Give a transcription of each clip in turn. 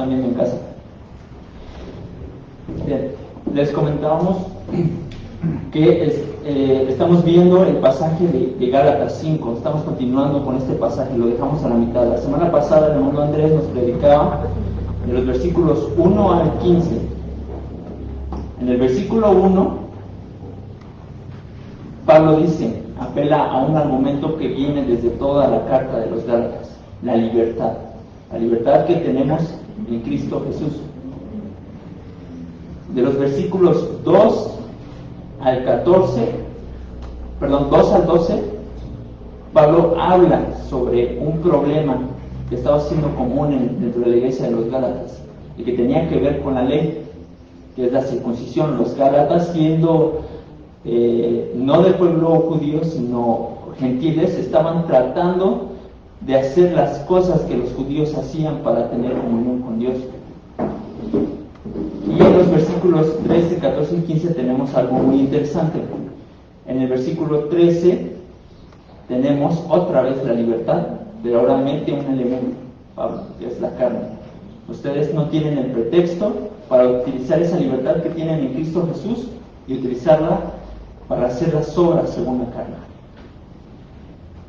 están viendo en casa. Bien, les comentábamos que estamos viendo el pasaje de Gálatas 5, estamos continuando con este pasaje, lo dejamos a la mitad. La semana pasada el hermano Andrés nos predicaba de los versículos 1 al 15. En el versículo 1, Pablo dice, apela a un argumento que viene desde toda la carta de los Gálatas, la libertad que tenemos en Cristo Jesús. De los versículos 2 al 12, Pablo habla sobre un problema que estaba siendo común dentro de la iglesia de los Gálatas y que tenía que ver con la ley, que es la circuncisión. Los Gálatas, siendo no del pueblo judío, sino gentiles, estaban tratando de hacer las cosas que los judíos hacían para tener comunión con Dios. Y en los versículos 13, 14 y 15 tenemos algo muy interesante. En el versículo 13 tenemos otra vez la libertad, pero ahora mete un elemento, Pablo, que es la carne. Ustedes no tienen el pretexto para utilizar esa libertad que tienen en Cristo Jesús y utilizarla para hacer las obras según la carne.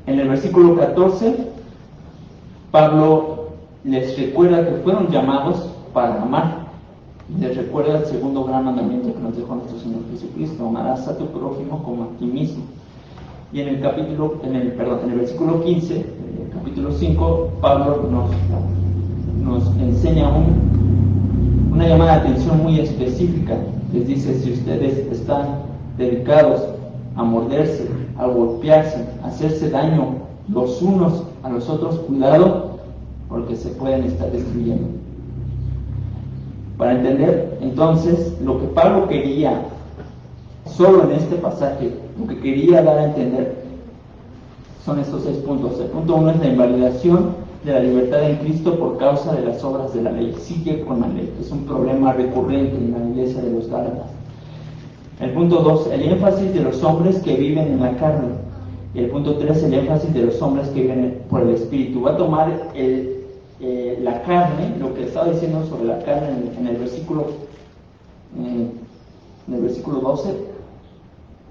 En el versículo 14, Pablo les recuerda que fueron llamados para amar. Les recuerda el segundo gran mandamiento que nos dejó nuestro Señor Jesucristo: amarás a tu prójimo como a ti mismo. Y en el versículo 15, capítulo 5, Pablo nos enseña una llamada de atención muy específica. Les dice: si ustedes están dedicados a morderse, a golpearse, a hacerse daño los unos a los otros, cuidado, porque se pueden estar destruyendo. Para entender entonces lo que Pablo quería, solo en este pasaje, lo que quería dar a entender son estos 6 puntos. El punto 1 es la invalidación de la libertad en Cristo por causa de las obras de la ley. Sigue con la ley, es un problema recurrente en la iglesia de los Gálatas. El punto 2, el énfasis de los hombres que viven en la carne. Y el punto 3, el énfasis de los hombres que viven por el Espíritu. Va a tomar la carne, lo que estaba diciendo sobre la carne en el versículo 12,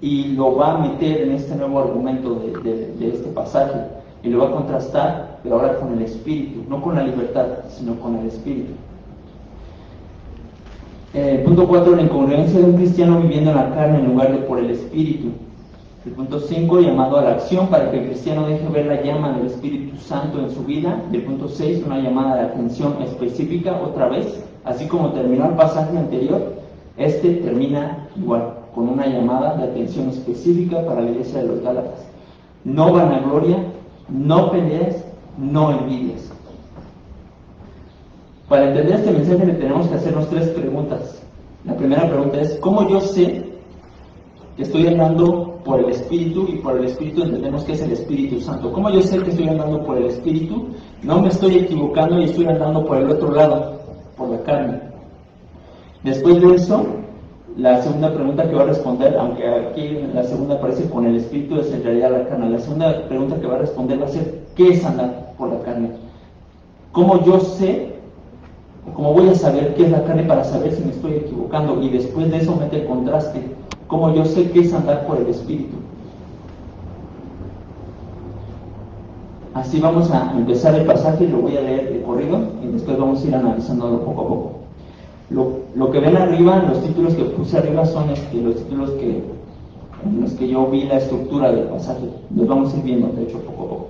y lo va a meter en este nuevo argumento de este pasaje, y lo va a contrastar, pero ahora con el Espíritu, no con la libertad, sino con el Espíritu. Punto 4, la incongruencia de un cristiano viviendo en la carne en lugar de por el Espíritu. El punto 5, llamado a la acción para que el cristiano deje ver la llama del Espíritu Santo en su vida. Y el punto 6, una llamada de atención específica, otra vez, así como terminó el pasaje anterior, este termina igual, con una llamada de atención específica para la iglesia de los Gálatas. No vanagloria, no peleas, no envidias. Para entender este mensaje le tenemos que hacernos 3 preguntas. La primera pregunta es: ¿cómo yo sé que estoy andando por el Espíritu? Y por el Espíritu entendemos que es el Espíritu Santo. ¿Cómo yo sé que estoy andando por el Espíritu? No me estoy equivocando y estoy andando por el otro lado, por la carne. Después de eso, la segunda pregunta que va a responder, aunque aquí la segunda aparece con el Espíritu, es en realidad la carne. La segunda pregunta que va a responder va a ser: ¿qué es andar por la carne? ¿Cómo yo sé, cómo voy a saber qué es la carne para saber si me estoy equivocando? Y después de eso mete el contraste: ¿cómo yo sé qué es andar por el Espíritu? Así vamos a empezar el pasaje, lo voy a leer de corrido y después vamos a ir analizándolo poco a poco. Lo que ven arriba, los títulos que puse arriba son los títulos en los que yo vi la estructura del pasaje. Los vamos a ir viendo, de hecho, poco a poco.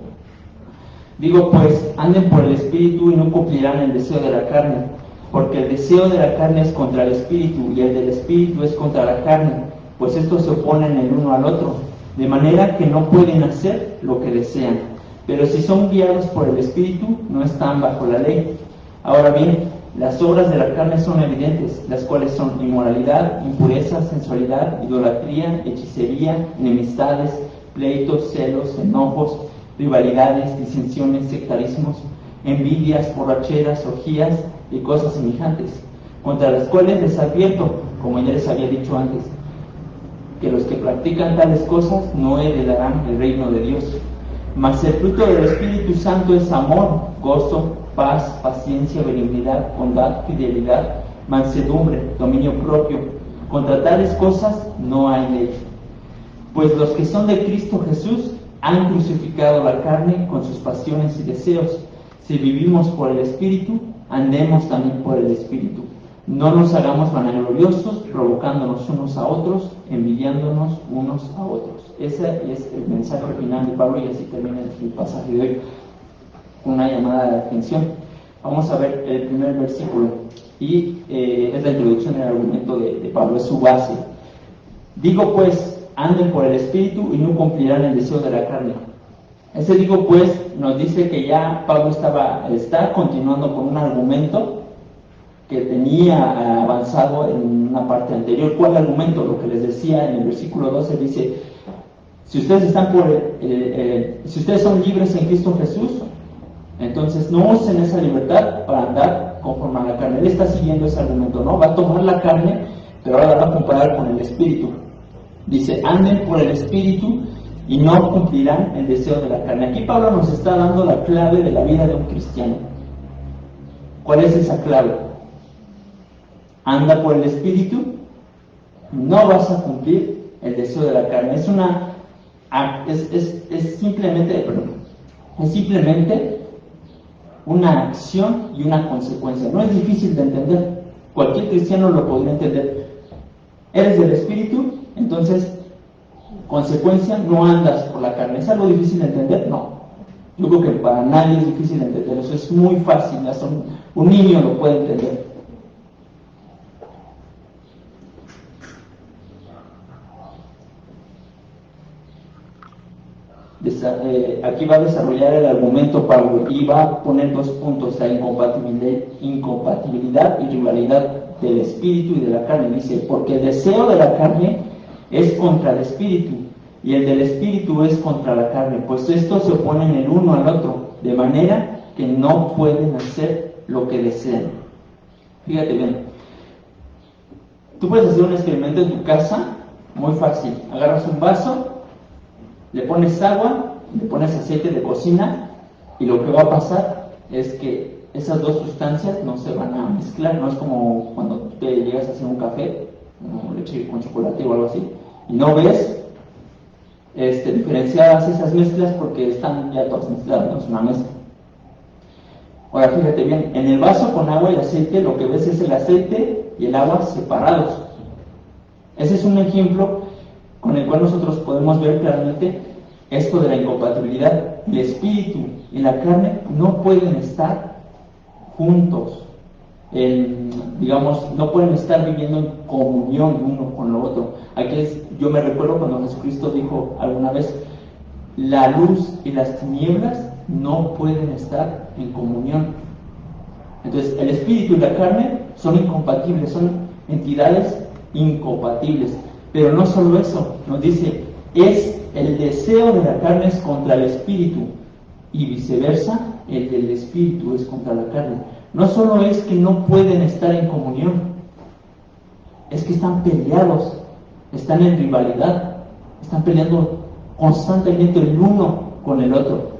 Digo pues, anden por el Espíritu y no cumplirán el deseo de la carne, porque el deseo de la carne es contra el Espíritu y el del Espíritu es contra la carne, pues estos se oponen el uno al otro, de manera que no pueden hacer lo que desean. Pero si son guiados por el Espíritu, no están bajo la ley. Ahora bien, las obras de la carne son evidentes, las cuales son inmoralidad, impureza, sensualidad, idolatría, hechicería, enemistades, pleitos, celos, enojos, rivalidades, disensiones, sectarismos, envidias, borracheras, orgías y cosas semejantes, contra las cuales les advierto, como ya les había dicho antes, que los que practican tales cosas no heredarán el reino de Dios. Mas el fruto del Espíritu Santo es amor, gozo, paz, paciencia, benignidad, bondad, fidelidad, mansedumbre, dominio propio. Contra tales cosas no hay ley. Pues los que son de Cristo Jesús han crucificado la carne con sus pasiones y deseos. Si vivimos por el Espíritu, andemos también por el Espíritu. No nos hagamos vanagloriosos, provocándonos unos a otros, envidiándonos unos a otros. Ese es el mensaje final de Pablo, y así termina el pasaje de hoy. Una llamada de atención. Vamos a ver el primer versículo, y es la introducción del argumento de Pablo, es su base. Digo pues, anden por el Espíritu y no cumplirán el deseo de la carne. Ese digo pues nos dice que ya Pablo está continuando con un argumento que tenía avanzado en una parte anterior. ¿Cuál argumento? Lo que les decía en el versículo 12, dice: si ustedes si ustedes son libres en Cristo Jesús, entonces no usen esa libertad para andar conforme a la carne. Él está siguiendo ese argumento, ¿no? Va a tomar la carne, pero ahora la va a comparar con el Espíritu. Dice: anden por el Espíritu y no cumplirán el deseo de la carne. Aquí Pablo nos está dando la clave de la vida de un cristiano. ¿Cuál es esa clave? Anda por el Espíritu, no vas a cumplir el deseo de la carne. Es simplemente una acción y una consecuencia. No es difícil de entender. Cualquier cristiano lo podría entender. Eres del Espíritu, entonces, consecuencia, no andas por la carne. ¿Es algo difícil de entender? No. Yo creo que para nadie es difícil de entender. Eso es muy fácil. Hasta un niño lo puede entender. Aquí va a desarrollar el argumento Pablo y va a poner 2 puntos: la incompatibilidad y rivalidad del espíritu y de la carne. Dice: porque el deseo de la carne es contra el espíritu y el del espíritu es contra la carne, pues estos se oponen el uno al otro, de manera que no pueden hacer lo que desean. Fíjate bien, tú puedes hacer un experimento en tu casa muy fácil. Agarras un vaso, le pones agua, le pones aceite de cocina, y lo que va a pasar es que esas dos sustancias no se van a mezclar. No es como cuando te llegas a hacer un café, como leche con chocolate o algo así, y no ves diferenciadas esas mezclas porque están ya todas mezcladas, no es una mezcla. Ahora fíjate bien, en el vaso con agua y aceite lo que ves es el aceite y el agua separados. Ese es un ejemplo con el cual nosotros podemos ver claramente esto de la incompatibilidad. El espíritu y la carne no pueden estar juntos, no pueden estar viviendo en comunión uno con lo otro. Yo me recuerdo cuando Jesucristo dijo alguna vez: la luz y las tinieblas no pueden estar en comunión. Entonces el espíritu y la carne son incompatibles, son entidades incompatibles. Pero no solo eso, nos dice: es el deseo de la carne es contra el espíritu, y viceversa, el del espíritu es contra la carne. No solo es que no pueden estar en comunión, es que están peleados, están en rivalidad, están peleando constantemente el uno con el otro.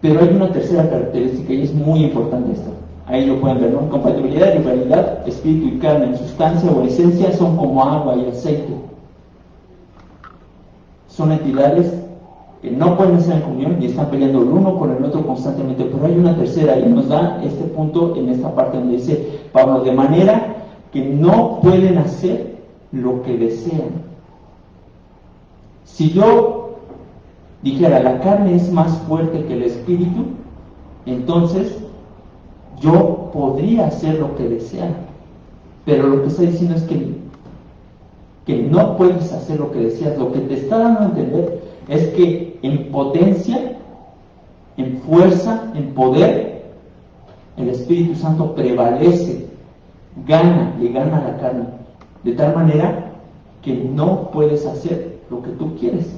Pero hay una tercera característica, y es muy importante esto. Ahí lo pueden ver, ¿no? Compatibilidad, rivalidad, espíritu y carne en sustancia o esencia son como agua y aceite. Son entidades que no pueden estar en comunión y están peleando el uno con el otro constantemente. Pero hay una tercera, y nos da este punto en esta parte donde dice Pablo: de manera que no pueden hacer lo que desean. Si yo dijera la carne es más fuerte que el espíritu, entonces yo podría hacer lo que desea. Pero lo que está diciendo es que no puedes hacer lo que deseas. Lo que te está dando a entender es que en potencia, en fuerza, en poder, el Espíritu Santo prevalece, le gana a la carne, de tal manera que no puedes hacer lo que tú quieres.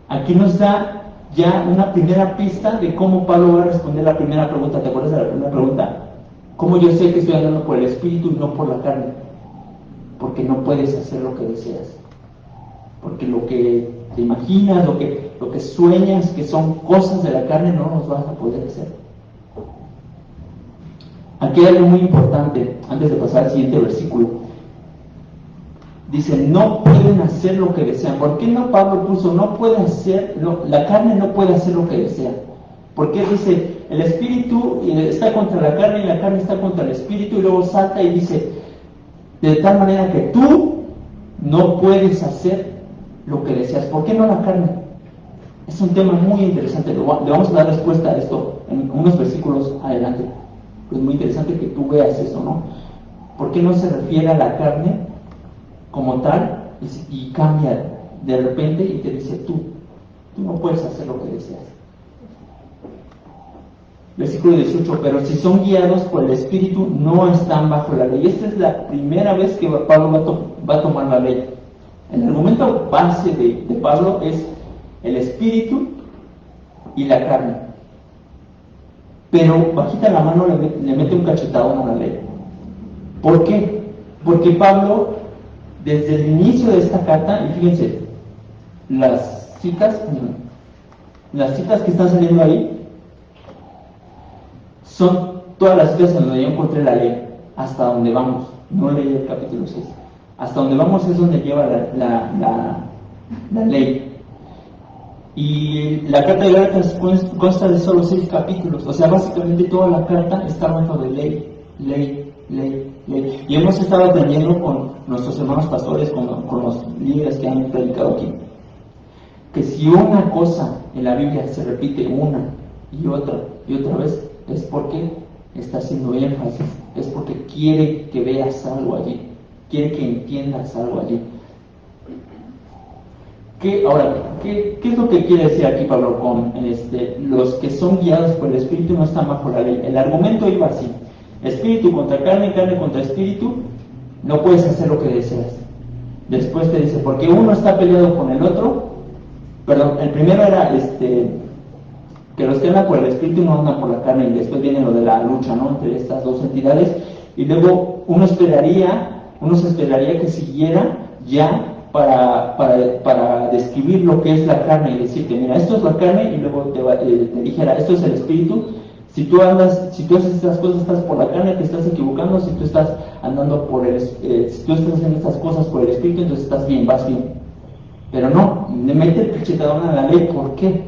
Aquí nos da ya una primera pista de cómo Pablo va a responder la primera pregunta. ¿Te acuerdas de la primera pregunta? ¿Cómo yo sé que estoy andando por el Espíritu y no por la carne? Porque no puedes hacer lo que deseas. Porque lo que te imaginas, lo que sueñas, que son cosas de la carne, no los vas a poder hacer. Aquí hay algo muy importante, antes de pasar al siguiente versículo. Dice, no pueden hacer lo que desean. ¿Por qué no Pablo puso, no puede hacer, la carne no puede hacer lo que desea? Porque dice, el espíritu está contra la carne y la carne está contra el espíritu, y luego salta y dice, de tal manera que tú no puedes hacer lo que deseas. ¿Por qué no la carne? Es un tema muy interesante, le vamos a dar respuesta a esto en unos versículos adelante. Es muy interesante que tú veas eso, ¿no? ¿Por qué no se refiere a la carne como tal y cambia de repente y te dice tú no puedes hacer lo que deseas? Versículo 18, pero si son guiados por el Espíritu no están bajo la ley. Esta es la primera vez que Pablo va a tomar la ley. El argumento base de Pablo es el Espíritu y la carne. Pero bajita la mano le mete un cachetadón a la ley. ¿Por qué? Porque Pablo, desde el inicio de esta carta, y fíjense, las citas que están saliendo ahí, son todas las citas en donde yo encontré la ley, hasta donde vamos. No leí el capítulo 6. Hasta donde vamos es donde lleva la ley. Y la carta de Gálatas consta de solo 6 capítulos. O sea, básicamente toda la carta está hablando de ley. Y hemos estado aprendiendo con nuestros hermanos pastores, con los líderes que han predicado aquí, que si una cosa en la Biblia se repite una y otra vez, es porque está haciendo énfasis, es porque quiere que veas algo allí, quiere que entiendas algo allí. ¿Qué es lo que quiere decir aquí Pablo con los que son guiados por el Espíritu no están bajo la ley? El argumento iba así: espíritu contra carne, carne contra espíritu, no puedes hacer lo que deseas. Después te dice, porque uno está peleado con el otro. Perdón, el primero era que los que andan por el espíritu no andan por la carne, y después viene lo de la lucha, ¿no?, entre estas dos entidades, y luego uno se esperaría que siguiera ya para describir lo que es la carne y decirte, mira, esto es la carne, y luego te dijera, esto es el espíritu. Si tú haces estas cosas, estás por la carne, te estás equivocando. Si tú estás andando si tú estás haciendo estas cosas por el espíritu, entonces estás bien, vas bien. Pero no, le mete el cachetadón a la ley. ¿Por qué?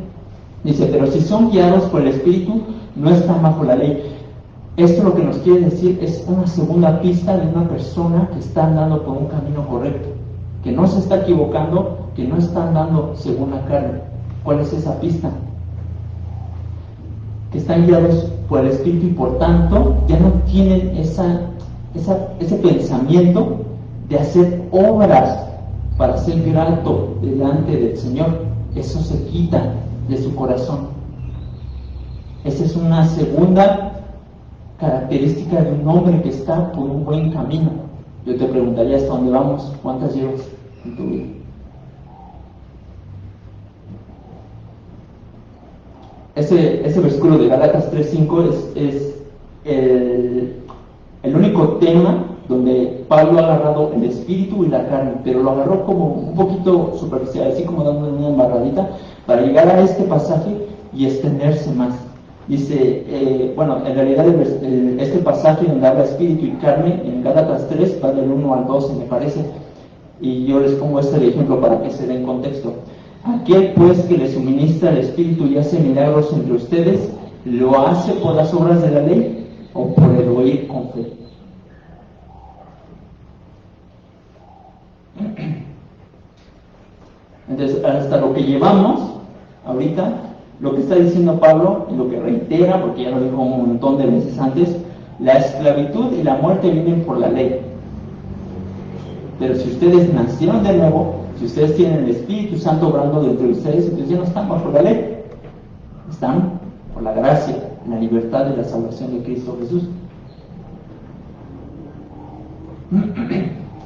Dice, pero si son guiados por el espíritu, no están bajo la ley. Esto lo que nos quiere decir es una segunda pista de una persona que está andando por un camino correcto, que no se está equivocando, que no está andando según la carne. ¿Cuál es esa pista? Que están guiados por el Espíritu y por tanto ya no tienen ese pensamiento de hacer obras para ser grato delante del Señor. Eso se quita de su corazón. Esa es una segunda característica de un hombre que está por un buen camino. Yo te preguntaría, ¿hasta dónde vamos? ¿Cuántas llevas en tu vida? Ese versículo de Gálatas 3:5 es el único tema donde Pablo ha agarrado el espíritu y la carne, pero lo agarró como un poquito superficial, así como dando una embarradita, para llegar a este pasaje y extenderse más. Dice, en realidad este pasaje donde habla espíritu y carne, en Gálatas 3, va del 1 al 12, me parece, y yo les pongo de ejemplo para que se den contexto. Aquel pues que le suministra el Espíritu y hace milagros entre ustedes, ¿lo hace por las obras de la ley o por el oír con fe? Entonces, hasta lo que llevamos ahorita, lo que está diciendo Pablo, y lo que reitera, porque ya lo dijo un montón de veces antes, la esclavitud y la muerte vienen por la ley. Pero si ustedes nacieron de nuevo, si ustedes tienen el Espíritu Santo obrando dentro de ustedes, entonces ya no están bajo la ley, están por la gracia, en la libertad de la salvación de Cristo Jesús.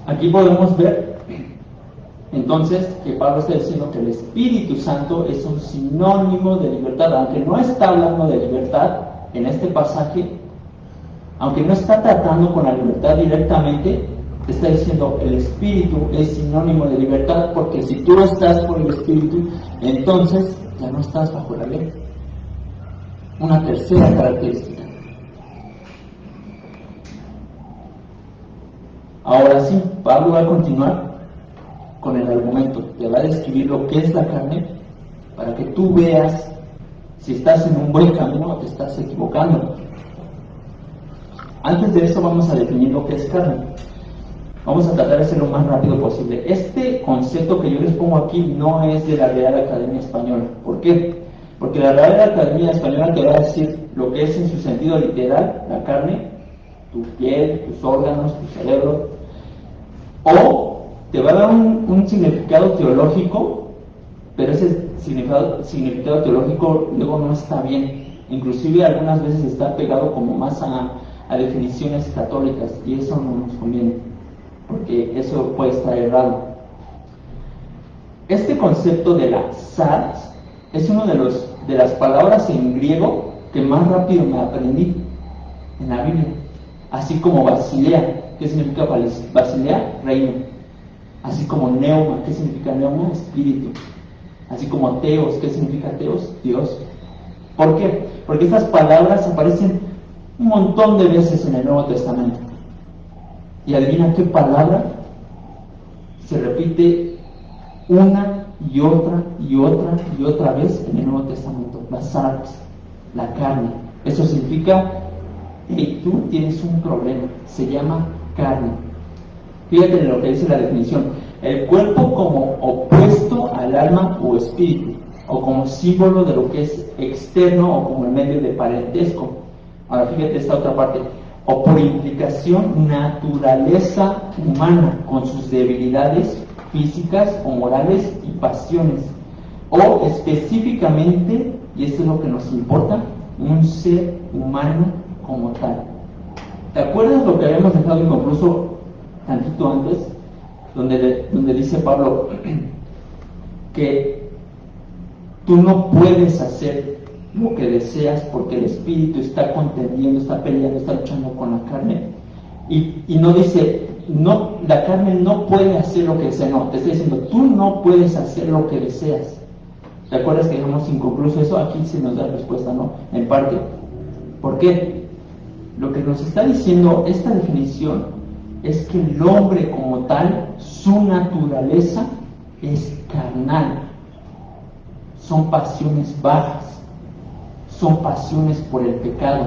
Aquí podemos ver entonces que Pablo está diciendo que el Espíritu Santo es un sinónimo de libertad, aunque no está hablando de libertad en este pasaje, aunque no está tratando con la libertad directamente, está diciendo el Espíritu es sinónimo de libertad, porque si tú estás por el Espíritu, entonces ya no estás bajo la ley. Una tercera característica. Ahora sí, Pablo va a continuar con el argumento, te va a describir lo que es la carne para que tú veas si estás en un buen camino o te estás equivocando. Antes de eso vamos a definir lo que es carne. Vamos a tratar de ser lo más rápido posible. Este concepto que yo les pongo aquí no es de la Real Academia Española. ¿Por qué? Porque la Real Academia Española te va a decir lo que es en su sentido literal, la carne, tu piel, tus órganos, tu cerebro, o te va a dar un significado teológico, pero ese significado teológico luego no está bien. Inclusive algunas veces está pegado como más a definiciones católicas, y eso no nos conviene, porque eso puede estar errado. Este concepto de la sarx es uno de las palabras en griego que más rápido me aprendí en la Biblia, así como basilea. ¿Qué significa basilea? Reino. Así como neuma. ¿Qué significa neuma? Espíritu. Así como teos. ¿Qué significa teos? Dios. ¿Por qué? Porque estas palabras aparecen un montón de veces en el Nuevo Testamento. Y adivina qué palabra se repite una y otra y otra y otra vez en el Nuevo Testamento. La sarx, la carne. Eso significa que tú tienes un problema. Se llama carne. Fíjate en lo que dice la definición: el cuerpo como opuesto al alma o espíritu, o como símbolo de lo que es externo o como el medio de parentesco. Ahora fíjate esta otra parte: o por implicación naturaleza humana con sus debilidades físicas o morales y pasiones, o específicamente, y esto es lo que nos importa, un ser humano como tal. ¿Te acuerdas lo que habíamos dejado inconcluso tantito antes? Donde dice Pablo que tú no puedes hacer lo que deseas porque el espíritu está contendiendo, está peleando, está luchando con la carne. Y no dice, no, la carne no puede hacer lo que desea, no, te está diciendo, tú no puedes hacer lo que deseas. ¿Te acuerdas que dejamos inconcluso eso? Aquí se nos da respuesta, ¿no? En parte. ¿Por qué? Lo que nos está diciendo esta definición es que el hombre como tal, su naturaleza es carnal. Son pasiones bajas, son pasiones por el pecado.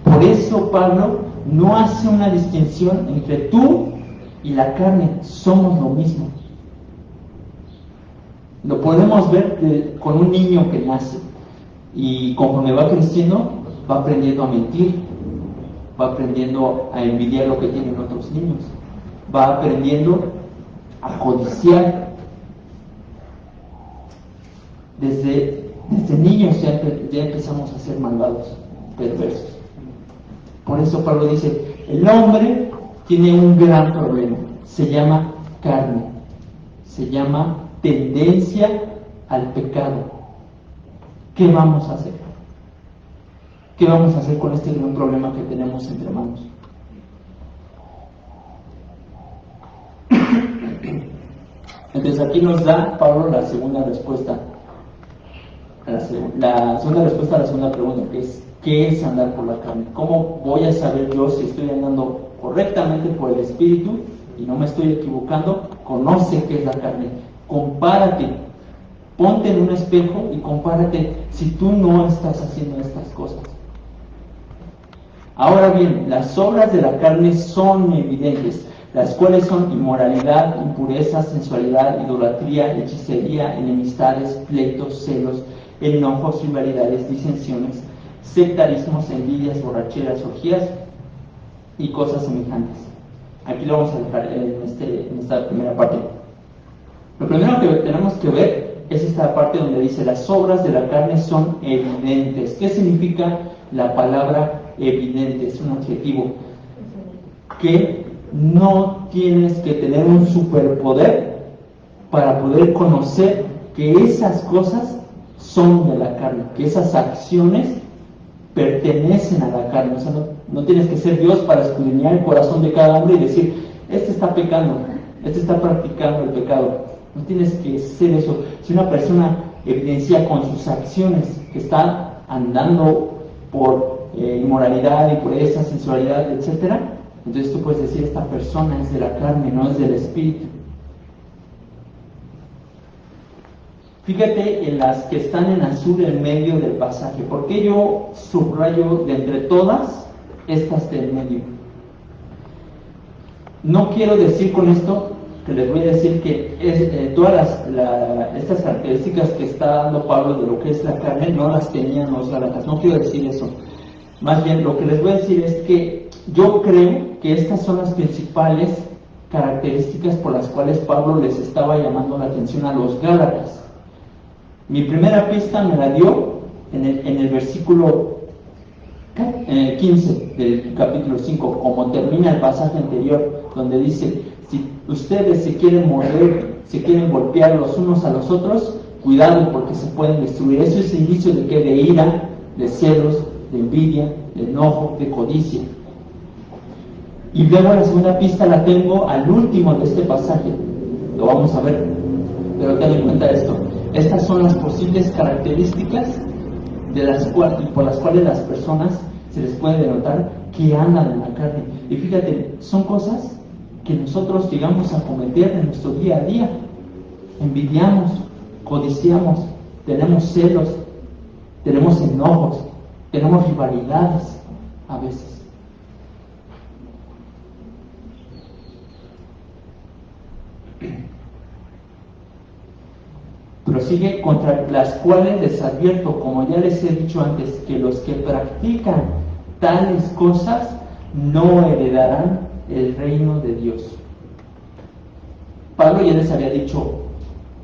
Por eso Pablo no hace una distinción entre tú y la carne, somos lo mismo. Lo podemos ver con un niño que nace y conforme va creciendo va aprendiendo a mentir, va aprendiendo a envidiar lo que tienen otros niños, va aprendiendo a codiciar. Desde niños ya empezamos a ser malvados, perversos. Por eso Pablo dice, el hombre tiene un gran problema, se llama carne, se llama tendencia al pecado. ¿Qué vamos a hacer? ¿Qué vamos a hacer con este gran problema que tenemos entre manos? Entonces aquí nos da Pablo la segunda respuesta. La segunda respuesta a la segunda pregunta, que es ¿qué es andar por la carne? ¿Cómo voy a saber yo si estoy andando correctamente por el Espíritu y no me estoy equivocando? Conoce qué es la carne, compárate, ponte en un espejo y compárate si tú no estás haciendo estas cosas. Ahora bien, las obras de la carne son evidentes, las cuales son inmoralidad, impureza, sensualidad, idolatría, hechicería, enemistades, pleitos, celos, enojos, rivalidades, disensiones, sectarismos, envidias, borracheras, orgías y cosas semejantes. Aquí lo vamos a dejar en esta primera parte. Lo primero que tenemos que ver es esta parte donde dice las obras de la carne son evidentes. ¿Qué significa la palabra evidente? Es un adjetivo que no tienes que tener un superpoder para poder conocer que esas cosas son de la carne, que esas acciones pertenecen a la carne. O sea, no tienes que ser Dios para escudriñar el corazón de cada hombre y decir, este está pecando, este está practicando el pecado. No tienes que ser eso. Si una persona evidencia con sus acciones que está andando por inmoralidad, impureza, sensualidad, etcétera, Entonces tú puedes decir, esta persona es de la carne, no es del espíritu. Fíjate en las que están en azul en medio del pasaje. ¿Por qué yo subrayo de entre todas estas del medio? No quiero decir con esto que les voy a decir que todas estas características que está dando Pablo de lo que es la carne no las tenían los Gálatas. No quiero decir eso. Más bien lo que les voy a decir es que yo creo que estas son las principales características por las cuales Pablo les estaba llamando la atención a los Gálatas. Mi primera pista me la dio en el versículo 15 del capítulo 5, como termina el pasaje anterior, donde dice, si ustedes se quieren morder, se quieren golpear los unos a los otros, cuidado porque se pueden destruir. Eso es indicio de que de ira, de celos, de envidia, de enojo, de codicia. Y luego la segunda pista la tengo al último de este pasaje, lo vamos a ver, pero ten en cuenta esto. Estas son las posibles características por las cuales las personas se les puede denotar que andan en la carne. Y fíjate, son cosas que nosotros llegamos a cometer en nuestro día a día. Envidiamos, codiciamos, tenemos celos, tenemos enojos, tenemos rivalidades a veces. Prosigue, contra las cuales les advierto, como ya les he dicho antes, que los que practican tales cosas no heredarán el reino de Dios. Pablo ya les había dicho,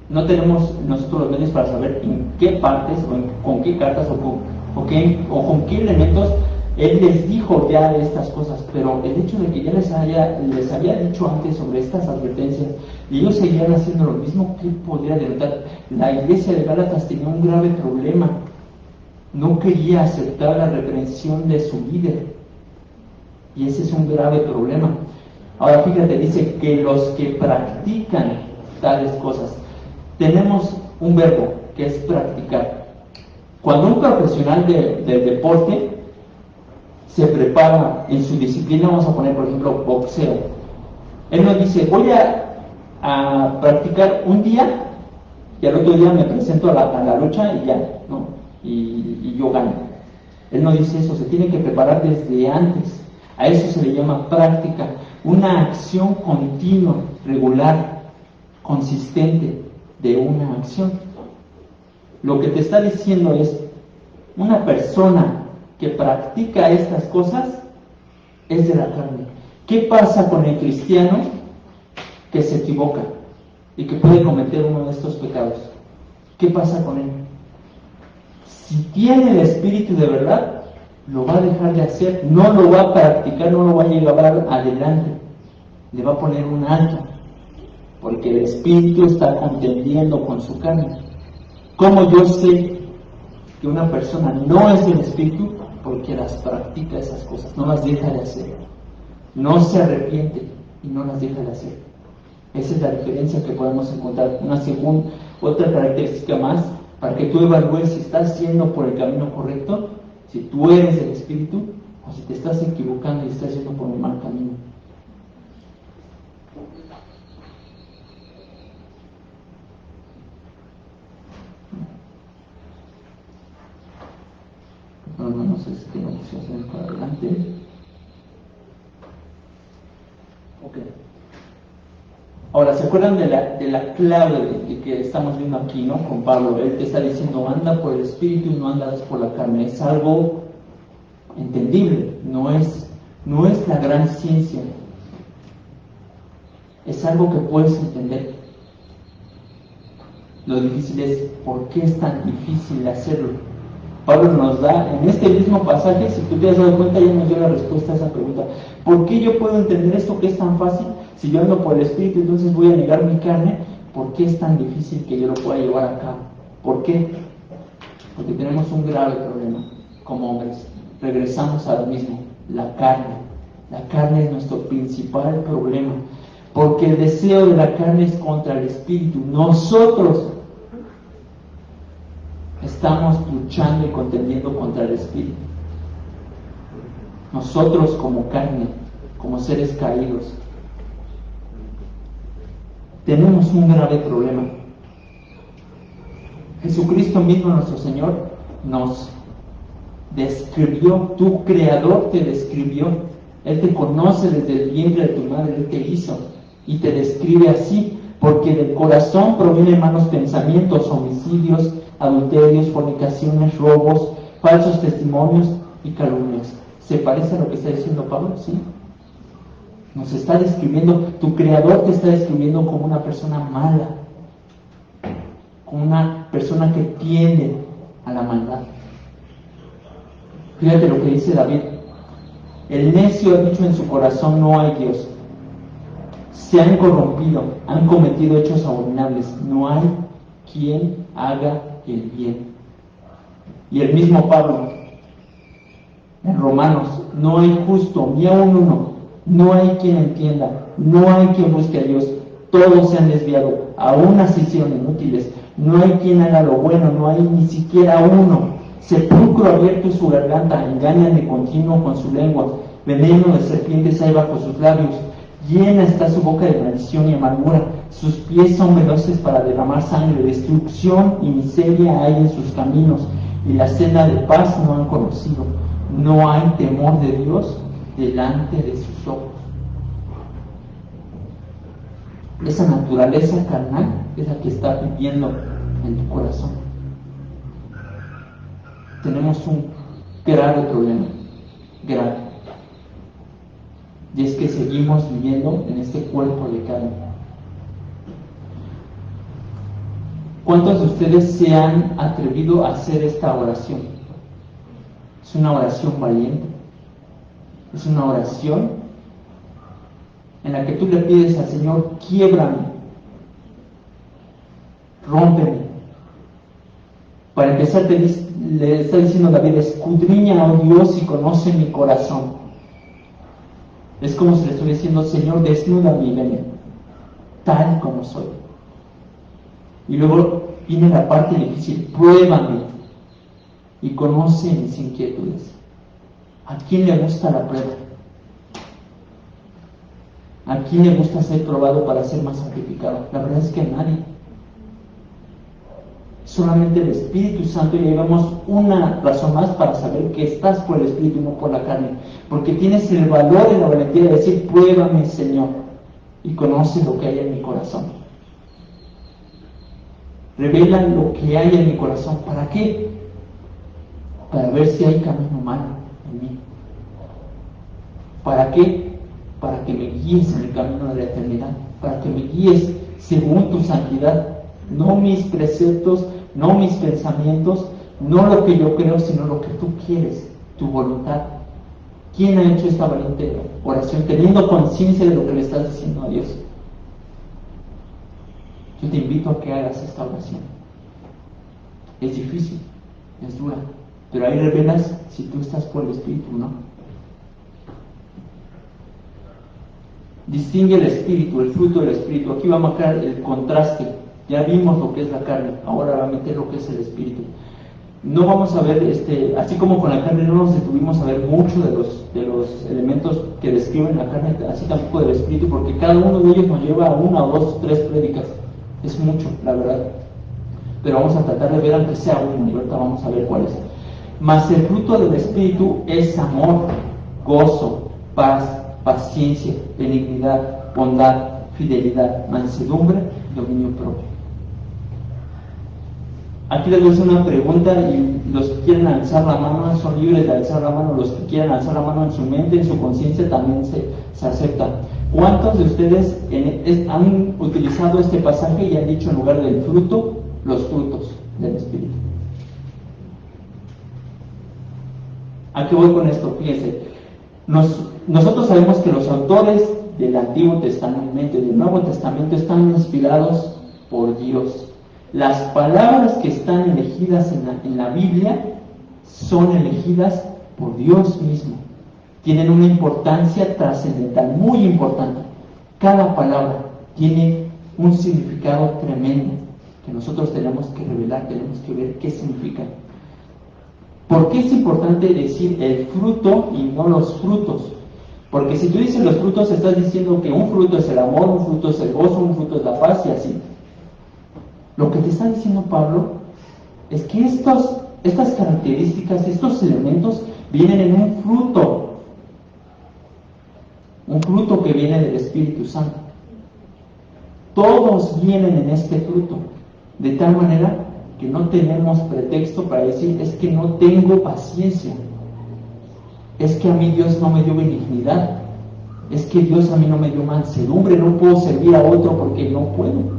no tenemos nosotros los medios para saber en qué partes, con qué cartas o con qué elementos él les dijo ya estas cosas, pero el hecho de que ya les había dicho antes sobre estas advertencias y ellos seguían haciendo lo mismo, ¿qué podría denotar? La iglesia de Gálatas tenía un grave problema, no quería aceptar la reprensión de su líder, y ese es un grave problema. Ahora fíjate, dice que los que practican tales cosas, tenemos un verbo que es practicar. Cuando un profesional del deporte se prepara en su disciplina, vamos a poner por ejemplo boxeo, él no dice, voy a practicar un día y al otro día me presento a la lucha y ya, ¿no? Y yo gano. Él no dice eso, se tiene que preparar desde antes. A eso se le llama práctica, una acción continua, regular, consistente de una acción. Lo que te está diciendo es, una persona que practica estas cosas es de la carne. ¿Qué pasa con el cristiano que se equivoca y que puede cometer uno de estos pecados? ¿Qué pasa con él? Si tiene el espíritu de verdad, lo va a dejar de hacer, no lo va a practicar, no lo va a llevar adelante, le va a poner un alto, porque el espíritu está contendiendo con su carne. ¿Cómo yo sé que una persona no es del espíritu? Porque las practica esas cosas, no las deja de hacer, no se arrepiente y no las deja de hacer. Esa es la diferencia que podemos encontrar. Otra característica más, para que tú evalúes si estás yendo por el camino correcto, si tú eres del espíritu o si te estás equivocando y estás yendo por un mal camino. No sé si tenemos que hacer para adelante. Ok. Ahora, ¿se acuerdan de la clave que estamos viendo aquí, ¿no? Con Pablo, él te está diciendo, anda por el espíritu y no andas por la carne. Es algo entendible, no es la gran ciencia. Es algo que puedes entender. Lo difícil es, ¿por qué es tan difícil hacerlo? Pablo nos da, en este mismo pasaje, si tú te has dado cuenta, ya nos dio la respuesta a esa pregunta. ¿Por qué yo puedo entender esto que es tan fácil? Si yo ando por el espíritu, entonces voy a negar mi carne. ¿Por qué es tan difícil que yo lo pueda llevar a cabo? ¿Por qué? Porque tenemos un grave problema como hombres. Regresamos a lo mismo, la carne. La carne es nuestro principal problema. Porque el deseo de la carne es contra el espíritu. Nosotros estamos luchando y contendiendo contra el espíritu. Nosotros como carne. como seres caídos. Tenemos un grave problema. Jesucristo mismo, nuestro Señor, nos describió, tu Creador te describió. Él te conoce desde el vientre de tu madre, Él te hizo y te describe así, porque del corazón provienen malos pensamientos, homicidios, adulterios, fornicaciones, robos, falsos testimonios y calumnias. ¿Se parece a lo que está diciendo Pablo? Sí. Nos está describiendo, tu Creador te está describiendo como una persona mala, como una persona que tiende a la maldad. Fíjate lo que dice David. El necio ha dicho en su corazón, no hay Dios. Se han corrompido, han cometido hechos abominables. No hay quien haga el bien. Y el mismo Pablo, en Romanos, no hay justo, ni aun uno. No hay quien entienda, no hay quien busque a Dios. Todos se han desviado, aún así hicieron inútiles. No hay quien haga lo bueno, no hay ni siquiera uno. Sepulcro abierto es su garganta, engañan de continuo con su lengua. Veneno de serpientes hay bajo sus labios. Llena está su boca de maldición y amargura. Sus pies son veloces para derramar sangre. Destrucción y miseria hay en sus caminos, y la senda de paz no han conocido. No hay temor de Dios delante de sus ojos. Esa naturaleza carnal es la que está viviendo en tu corazón. Tenemos un grave problema, grave. Y es que seguimos viviendo en este cuerpo de carne. ¿Cuántos de ustedes se han atrevido a hacer esta oración? Es una oración valiente. Es una oración en la que tú le pides al Señor, quiébrame, rómpeme. Para empezar, le está diciendo David, escudriña, oh Dios, y conoce mi corazón. Es como si le estuviera diciendo, Señor, desnúdame y veme, tal como soy. Y luego viene la parte difícil, pruébame y conoce mis inquietudes. ¿A quién le gusta la prueba? ¿A quién le gusta ser probado para ser más santificado? La verdad es que a nadie. Solamente el Espíritu Santo, y ahí vemos una razón más para saber que estás por el Espíritu y no por la carne. Porque tienes el valor y la valentía de decir, pruébame, Señor, y conoce lo que hay en mi corazón. Revela lo que hay en mi corazón. ¿Para qué? Para ver si hay camino malo en mí. ¿Para qué? Para que me guíes en el camino de la eternidad. Para que me guíes según tu santidad. No mis preceptos, no mis pensamientos, no lo que yo creo, sino lo que tú quieres, tu voluntad. ¿Quién ha hecho esta valiente oración teniendo conciencia de lo que le estás diciendo a Dios? Yo te invito a que hagas esta oración. Es difícil, es dura, pero ahí revelas si tú estás por el Espíritu o no. Distingue el Espíritu, el fruto del Espíritu. Aquí va a marcar el contraste. Ya vimos lo que es la carne, ahora va a meter lo que es el Espíritu. No vamos a ver, así como con la carne no nos detuvimos a ver mucho de los elementos que describen la carne, así tampoco del Espíritu, porque cada uno de ellos nos lleva a 1, 2, 3 prédicas. Es mucho, la verdad. Pero vamos a tratar de ver aunque sea uno, y ahorita vamos a ver cuál es. Mas el fruto del Espíritu es amor, gozo, paz, paciencia, benignidad, bondad, fidelidad, mansedumbre, dominio propio. Aquí les voy a hacer una pregunta y los que quieren alzar la mano son libres de alzar la mano. Los que quieran alzar la mano en su mente, en su conciencia, también se aceptan. ¿Cuántos de ustedes han utilizado este pasaje y han dicho en lugar del fruto, los frutos del Espíritu? ¿A qué voy con esto? Fíjense, nosotros sabemos que los autores del Antiguo Testamento y del Nuevo Testamento están inspirados por Dios. Las palabras que están elegidas en la Biblia son elegidas por Dios mismo. Tienen una importancia trascendental, muy importante. Cada palabra tiene un significado tremendo que nosotros tenemos que revelar, tenemos que ver qué significa. ¿Por qué es importante decir el fruto y no los frutos? Porque si tú dices los frutos, estás diciendo que un fruto es el amor, un fruto es el gozo, un fruto es la paz y así. Lo que te está diciendo Pablo es que estas características, estos elementos vienen en un fruto que viene del Espíritu Santo. Todos vienen en este fruto, de tal manera que no tenemos pretexto para decir, es que no tengo paciencia, es que a mí Dios no me dio benignidad, es que Dios a mí no me dio mansedumbre, no puedo servir a otro porque no puedo.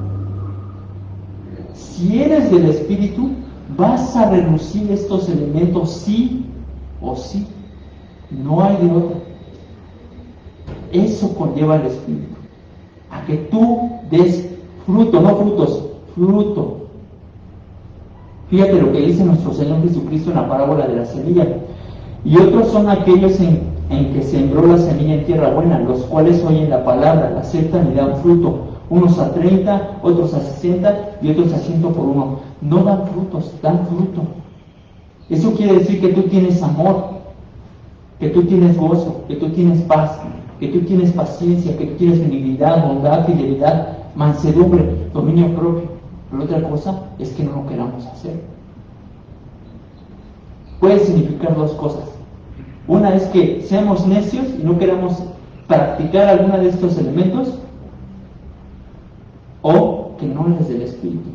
Si eres del Espíritu, vas a reducir estos elementos sí o sí, no hay de otra. Eso conlleva el Espíritu, a que tú des fruto, no frutos, fruto. Fíjate lo que dice nuestro Señor Jesucristo en la parábola de la semilla. Y otros son aquellos en que sembró la semilla en tierra buena, los cuales oyen la palabra, la aceptan y dan fruto, unos a 30, otros a 60 y otros a 100 por uno. No dan frutos, dan fruto. Eso quiere decir que tú tienes amor, que tú tienes gozo, que tú tienes paz, que tú tienes paciencia, que tú tienes benignidad, bondad, fidelidad, mansedumbre, dominio propio. Pero otra cosa es que no lo queramos hacer. Puede significar dos cosas. Una es que seamos necios y no queramos practicar alguna de estos elementos, o que no eres del Espíritu,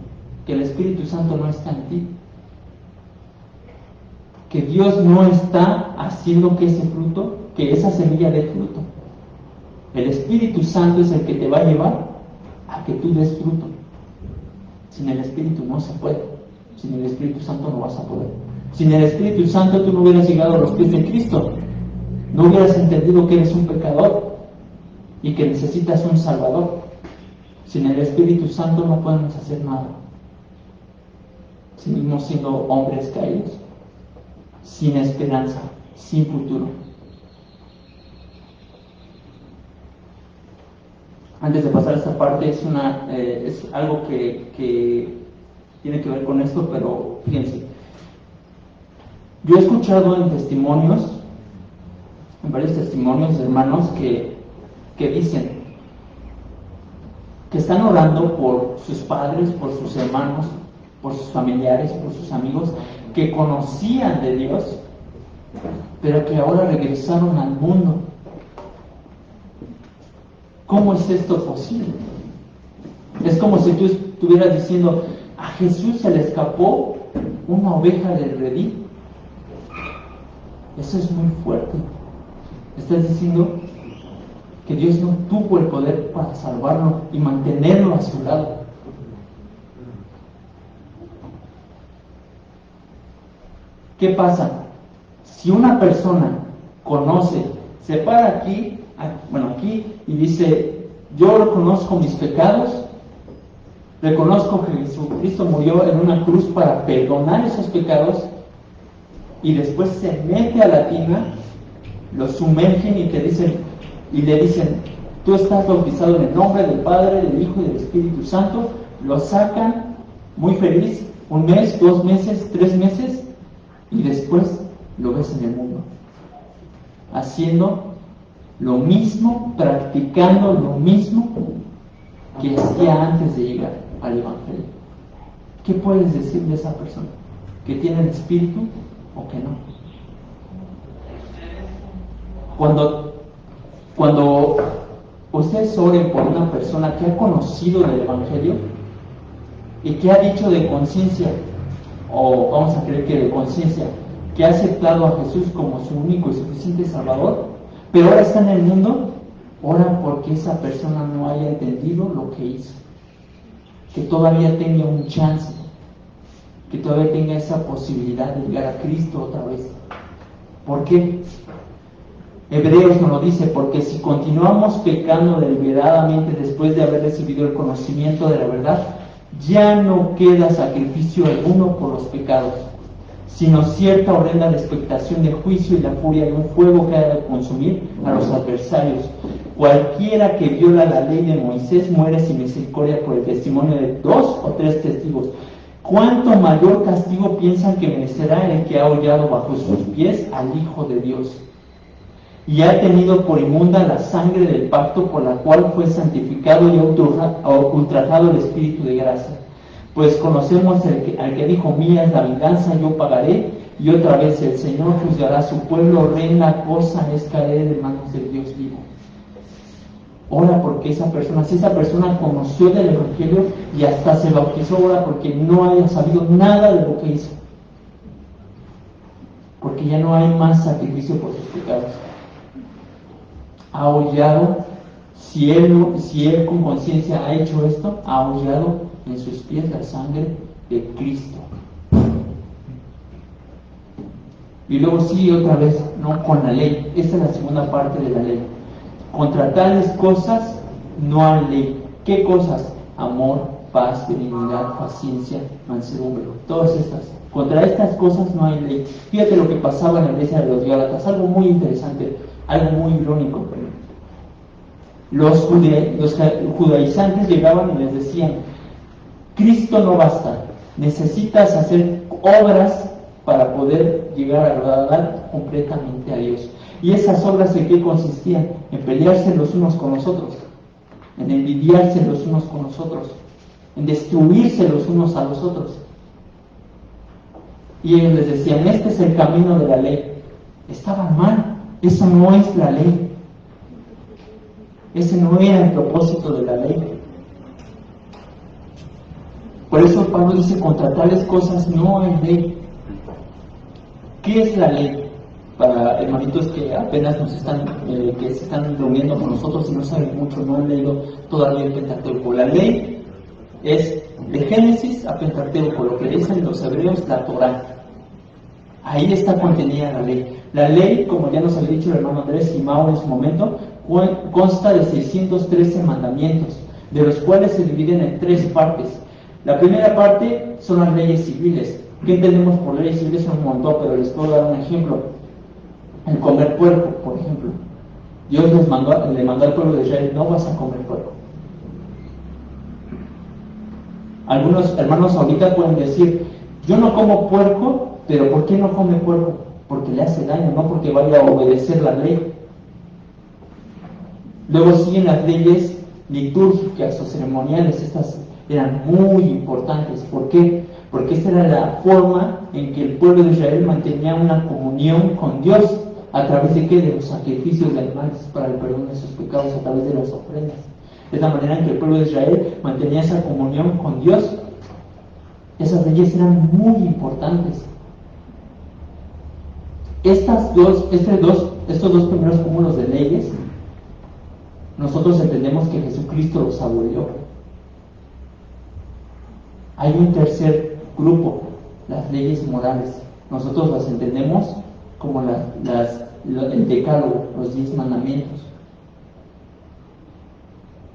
que el Espíritu Santo no está en ti, que Dios no está haciendo que ese fruto, que esa semilla dé fruto. El Espíritu Santo es el que te va a llevar a que tú des fruto. Sin el Espíritu no se puede. Sin el Espíritu Santo no vas a poder. Sin el Espíritu Santo tú no hubieras llegado a los pies de Cristo. No hubieras entendido que eres un pecador y que necesitas un Salvador. Sin el Espíritu Santo no podemos hacer nada. Seguimos siendo hombres caídos, sin esperanza, sin futuro. Antes de pasar a esta parte, es algo que tiene que ver con esto, pero fíjense. Yo he escuchado en varios testimonios de hermanos que dicen que están orando por sus padres, por sus hermanos, por sus familiares, por sus amigos, que conocían de Dios, pero que ahora regresaron al mundo. ¿Cómo es esto posible? Es como si tú estuvieras diciendo, a Jesús se le escapó una oveja del redil. Eso es muy fuerte. Estás diciendo que Dios no tuvo el poder para salvarlo y mantenerlo a su lado. ¿Qué pasa? Si una persona conoce, se para aquí y dice, yo reconozco mis pecados, reconozco que Jesucristo murió en una cruz para perdonar esos pecados, y después se mete a la tina, lo sumergen y le dicen, tú estás bautizado en el nombre del Padre, del Hijo y del Espíritu Santo, lo sacan muy feliz, 1 mes, 2 meses, 3 meses, y después lo ves en el mundo, haciendo lo mismo, practicando lo mismo que hacía antes de llegar al Evangelio. ¿Qué puedes decir de esa persona? ¿Que tiene el Espíritu o que no? Cuando ustedes oren por una persona que ha conocido del Evangelio y que ha dicho de conciencia, o vamos a creer que de conciencia, que ha aceptado a Jesús como su único y suficiente Salvador, pero ahora está en el mundo, oran porque esa persona no haya entendido lo que hizo, que todavía tenga un chance, que todavía tenga esa posibilidad de llegar a Cristo otra vez. ¿Por qué? Hebreos nos lo dice, porque si continuamos pecando deliberadamente después de haber recibido el conocimiento de la verdad, ya no queda sacrificio alguno por los pecados, sino cierta horrenda expectación de juicio y la furia de un fuego que ha de consumir a los adversarios. Cualquiera que viola la ley de Moisés muere sin misericordia por el testimonio de 2 o 3 testigos. ¿Cuánto mayor castigo piensan que merecerá el que ha hollado bajo sus pies al Hijo de Dios? y ha tenido por inmunda la sangre del pacto por la cual fue santificado y ultrajado el Espíritu de gracia. Pues conocemos al que dijo: mía es la venganza, yo pagaré, y otra vez el Señor juzgará a su pueblo, reina cosa es caer de manos de Dios vivo. Ora porque si esa persona conoció del Evangelio y hasta se bautizó, ora porque no haya sabido nada de lo que hizo. Porque ya no hay más sacrificio por sus pecados. Ha hollado, si él con conciencia ha hecho esto, ha hollado en sus pies la sangre de Cristo. Y luego sigue otra vez, ¿no?, con la ley. Esta es la segunda parte de la ley. Contra tales cosas no hay ley. ¿Qué cosas? Amor, paz, benignidad, paciencia, mansedumbre. Todas estas. Contra estas cosas no hay ley. Fíjate lo que pasaba en la iglesia de los Gálatas. Algo muy interesante, algo muy irónico. Los judaizantes llegaban y les decían: Cristo no basta. Necesitas hacer obras para poder llegar a agradar completamente a Dios. ¿Y esas obras en qué consistían? En pelearse los unos con los otros, en envidiarse los unos con los otros, en destruirse los unos a los otros. Y ellos les decían: este es el camino de la ley. Estaban mal, eso no es la ley. Ese no era el propósito de la ley. Por eso Pablo dice: contra tales cosas no hay ley. ¿Qué es la ley? Para hermanitos que apenas se están reuniendo con nosotros y no saben mucho, no han leído todavía el Pentateuco. La ley es de Génesis a Pentateuco, lo que dicen los hebreos, la Torá. Ahí está contenida la ley. La ley, como ya nos había dicho el hermano Andrés y Mau en su momento, consta de 613 mandamientos, de los cuales se dividen en 3 partes. La primera parte son las leyes civiles. ¿Qué entendemos por leyes civiles? Un montón, pero les puedo dar un ejemplo. El comer puerco, por ejemplo. Dios le mandó al pueblo de Israel: no vas a comer puerco. Algunos hermanos ahorita pueden decir: yo no como puerco, pero ¿por qué no come puerco? Porque le hace daño, no porque vaya a obedecer la ley. Luego siguen las leyes litúrgicas o ceremoniales. Estas eran muy importantes. ¿Por qué? Porque esta era la forma en que el pueblo de Israel mantenía una comunión con Dios. ¿A través de qué? De los sacrificios de animales para el perdón de sus pecados, a través de las ofrendas. Es la manera en que el pueblo de Israel mantenía esa comunión con Dios. Esas leyes eran muy importantes. Estos dos primeros cúmulos de leyes, nosotros entendemos que Jesucristo los abolió. Hay un tercer grupo, las leyes morales. Nosotros las entendemos como el decálogo, los 10 mandamientos.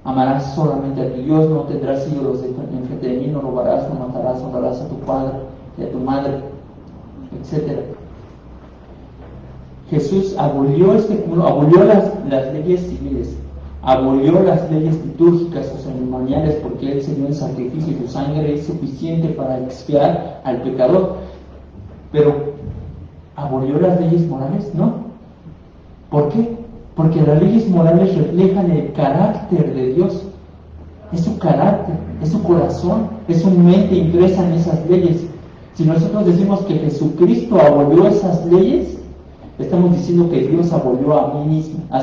Amarás solamente a tu Dios, no tendrás ídolos enfrente de mí, no robarás, no matarás, honrarás a tu padre y a tu madre, etc. Jesús abolió abolió las leyes civiles, abolió las leyes litúrgicas o ceremoniales, porque Él se dio en sacrificio y su sangre es suficiente para expiar al pecador. Pero ¿abolió las leyes morales? No. ¿Por qué? Porque las leyes morales reflejan el carácter de Dios. Es su carácter, es su corazón, es su mente impresa en esas leyes. Si nosotros decimos que Jesucristo abolió esas leyes, estamos diciendo que Dios abolió a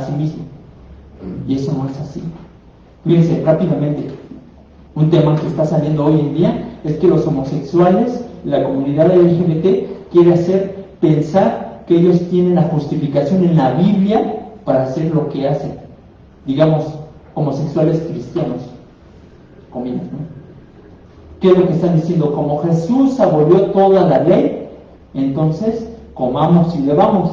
sí mismo. Y eso no es así. Fíjense rápidamente, un tema que está saliendo hoy en día es que los homosexuales, la comunidad LGBT, quiere hacer pensar que ellos tienen la justificación en la Biblia para hacer lo que hacen. Digamos, homosexuales cristianos, comillas, ¿no? ¿Qué es lo que están diciendo? Como Jesús abolió toda la ley, entonces comamos y bebamos.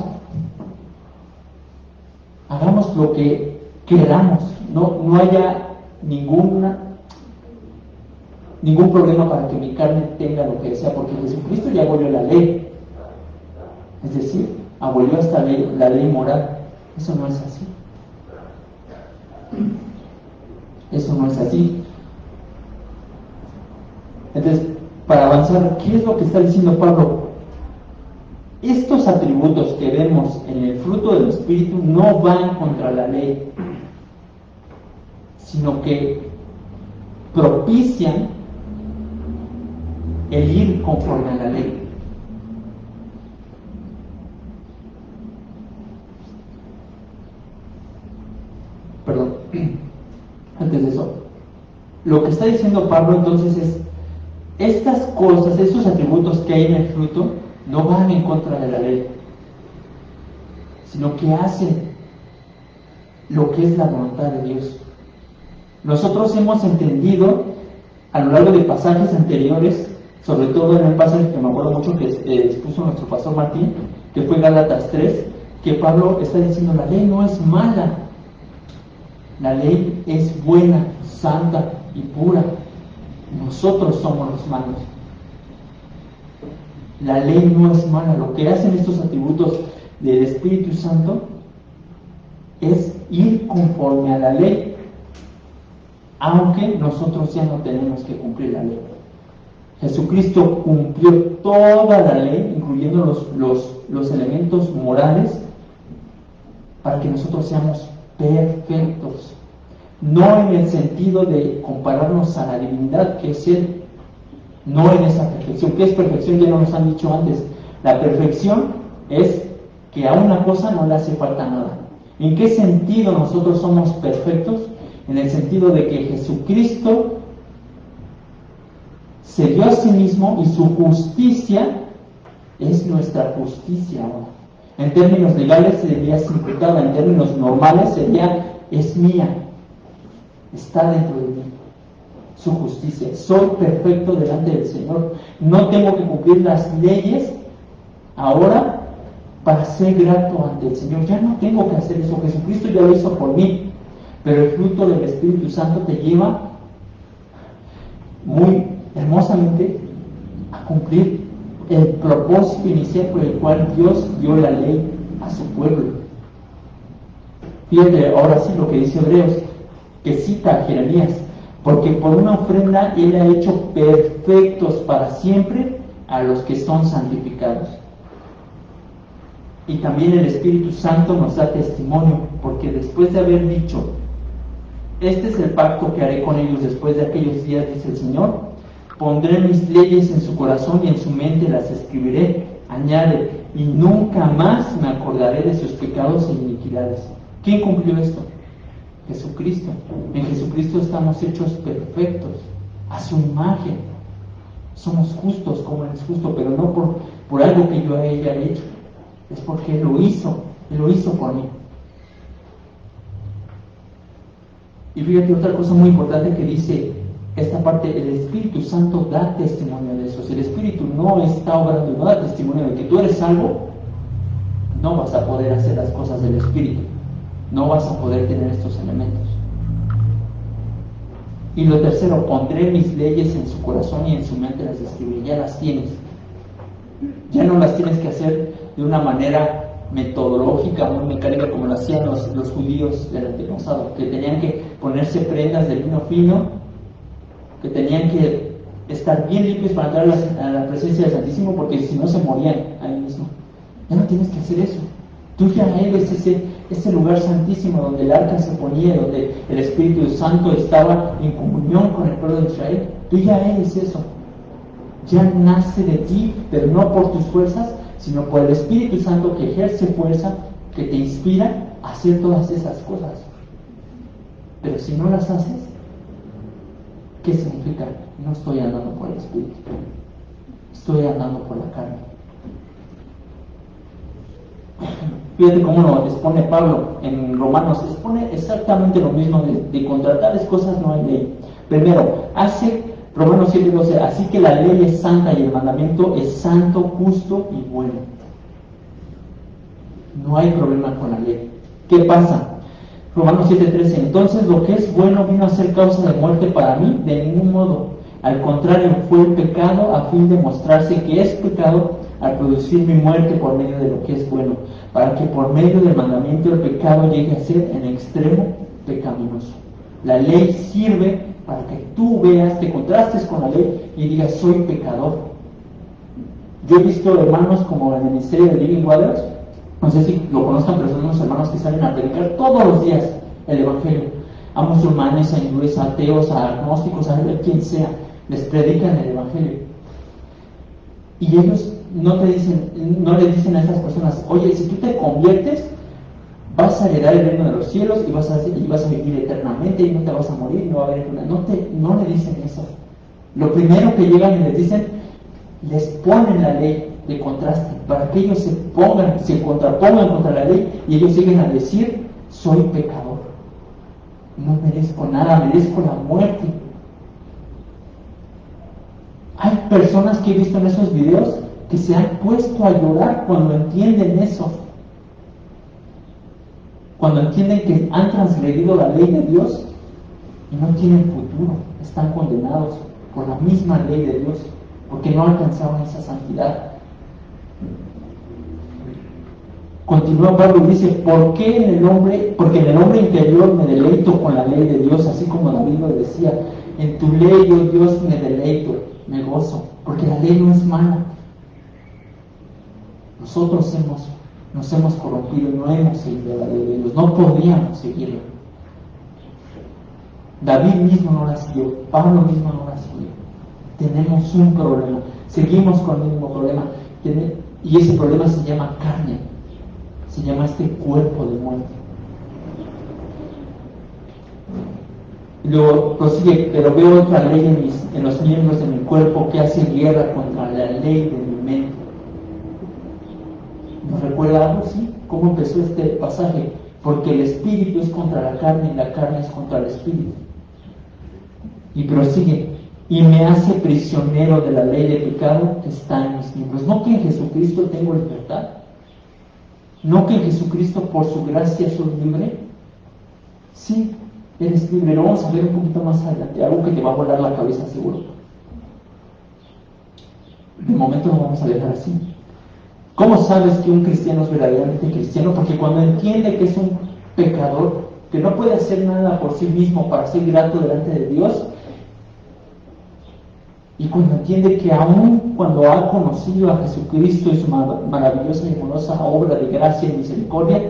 Hagamos lo que queramos, no haya ningún problema para que mi carne tenga lo que desea, porque Jesucristo ya abolió la ley. Es decir, abolió hasta la ley moral. Eso no es así. Eso no es así. Entonces, para avanzar, ¿qué es lo que está diciendo Pablo? estos atributos que vemos en el fruto del Espíritu no van contra la ley, sino que propician el ir conforme a la ley. Perdón, antes de eso, lo que está diciendo Pablo entonces es, estas cosas, estos atributos que hay en el fruto, no van en contra de la ley, sino que hacen lo que es la voluntad de Dios. Nosotros hemos entendido a lo largo de pasajes anteriores, sobre todo en el pasaje que me acuerdo mucho que expuso nuestro pastor Martín, que fue Gálatas 3, que Pablo está diciendo, la ley no es mala, la ley es buena, santa y pura. Nosotros somos los malos. La ley no es mala. Lo que hacen estos atributos del Espíritu Santo es ir conforme a la ley, aunque nosotros ya no tenemos que cumplir la ley. Jesucristo cumplió toda la ley, incluyendo los elementos morales, para que nosotros seamos perfectos. No en el sentido de compararnos a la divinidad, que es Él, no en esa perfección. ¿Qué es perfección? Ya nos han dicho antes. La perfección es que a una cosa no le hace falta nada. ¿En qué sentido nosotros somos perfectos? En el sentido de que Jesucristo se dio a sí mismo y su justicia es nuestra justicia ahora. En términos legales sería imputada, en términos normales sería es mía, está dentro de mí. Su justicia. Soy perfecto delante del Señor. No tengo que cumplir las leyes ahora para ser grato ante el Señor. Ya no tengo que hacer eso. Jesucristo ya lo hizo por mí. Pero el fruto del Espíritu Santo te lleva muy hermosamente a cumplir el propósito inicial por el cual Dios dio la ley a su pueblo. Fíjate ahora sí lo que dice Hebreos, que cita a Jeremías, porque por una ofrenda Él ha hecho perfectos para siempre a los que son santificados. Y también el Espíritu Santo nos da testimonio, porque después de haber dicho, este es el pacto que haré con ellos después de aquellos días, dice el Señor, pondré mis leyes en su corazón y en su mente las escribiré, añade, y nunca más me acordaré de sus pecados e iniquidades. ¿Quién cumplió esto? Jesucristo. En Jesucristo estamos hechos perfectos, a su imagen. Somos justos como Él es justo, pero no por algo que yo haya hecho, es porque Él lo hizo por mí. Y fíjate otra cosa muy importante que dice esta parte, el Espíritu Santo da testimonio de eso. Si el Espíritu no está obrando y no da testimonio de que tú eres salvo, no vas a poder hacer las cosas del Espíritu, no vas a poder tener estos elementos. Y lo tercero, pondré mis leyes en su corazón y en su mente las escribiré. Ya las tienes, ya no las tienes que hacer de una manera metodológica, muy mecánica, como lo hacían los judíos del antepasado, que tenían que ponerse prendas de lino fino, que tenían que estar bien limpios para entrar a la presencia del Santísimo, porque si no se morían ahí mismo. Ya no tienes que hacer eso. Tú ya eres ese lugar santísimo donde el arca se ponía, donde el Espíritu Santo estaba en comunión con el pueblo de Israel. Tú ya eres eso. Ya nace de ti, pero no por tus fuerzas, sino por el Espíritu Santo que ejerce fuerza, que te inspira a hacer todas esas cosas. Pero si no las haces, ¿qué significa? No estoy andando por el Espíritu, estoy andando por la carne. Fíjate cómo lo expone Pablo en Romanos, expone exactamente lo mismo, de contra tales cosas no hay ley. Primero, Romanos 7:12, así que la ley es santa y el mandamiento es santo, justo y bueno. No hay problema con la ley. ¿Qué pasa? Romanos 7:13, entonces lo que es bueno vino a ser causa de muerte para mí, de ningún modo. Al contrario, fue el pecado a fin de mostrarse que es pecado al producir mi muerte por medio de lo que es bueno, para que por medio del mandamiento el pecado llegue a ser en extremo pecaminoso. La ley sirve para que tú veas, te contrastes con la ley y digas, soy pecador. Yo he visto hermanos como en el ministerio de Living Waters, no sé si lo conozcan, pero son unos hermanos que salen a predicar todos los días el Evangelio. A musulmanes, a hindúes, a ateos, a agnósticos, a quien sea, les predican el Evangelio. Y ellos no le dicen a esas personas, oye, si tú te conviertes, vas a heredar el reino de los cielos y vas a vivir eternamente y no te vas a morir, no va a haber ninguna. No le dicen eso. Lo primero que llegan y les dicen, les ponen la ley de contraste para que ellos se contrapongan contra la ley y ellos lleguen a decir, soy pecador, no merezco nada, merezco la muerte. Hay personas que he visto en esos videos que se han puesto a llorar cuando entienden eso, cuando entienden que han transgredido la ley de Dios y no tienen futuro, están condenados por la misma ley de Dios, porque no alcanzaron esa santidad. Continúa Pablo y dice, porque en el hombre interior me deleito con la ley de Dios, así como David lo decía, en tu ley, oh Dios, me deleito, me gozo, porque la ley no es mala. Nosotros nos hemos corrompido y no hemos seguido la ley de Dios, no podíamos seguirla. David mismo no la siguió, Pablo mismo no la siguió. Tenemos un problema, seguimos con el mismo problema, y ese problema se llama carne, se llama este cuerpo de muerte. Luego prosigue, pero veo otra ley en los miembros de mi cuerpo que hace guerra contra la ley de mi mente. ¿Nos recuerda algo? ¿Sí? ¿Cómo empezó este pasaje? Porque el espíritu es contra la carne y la carne es contra el espíritu. Y prosigue, y me hace prisionero de la ley de pecado que está en mis miembros. No que en Jesucristo tengo libertad, no que en Jesucristo por su gracia soy libre. Sí, eres libre. Lo vamos a ver un poquito más adelante, algo que te va a volar la cabeza seguro. De momento lo vamos a dejar así. ¿Cómo sabes que un cristiano es verdaderamente cristiano? Porque cuando entiende que es un pecador, que no puede hacer nada por sí mismo para ser grato delante de Dios, y cuando entiende que aún cuando ha conocido a Jesucristo y su maravillosa y hermosa obra de gracia y misericordia,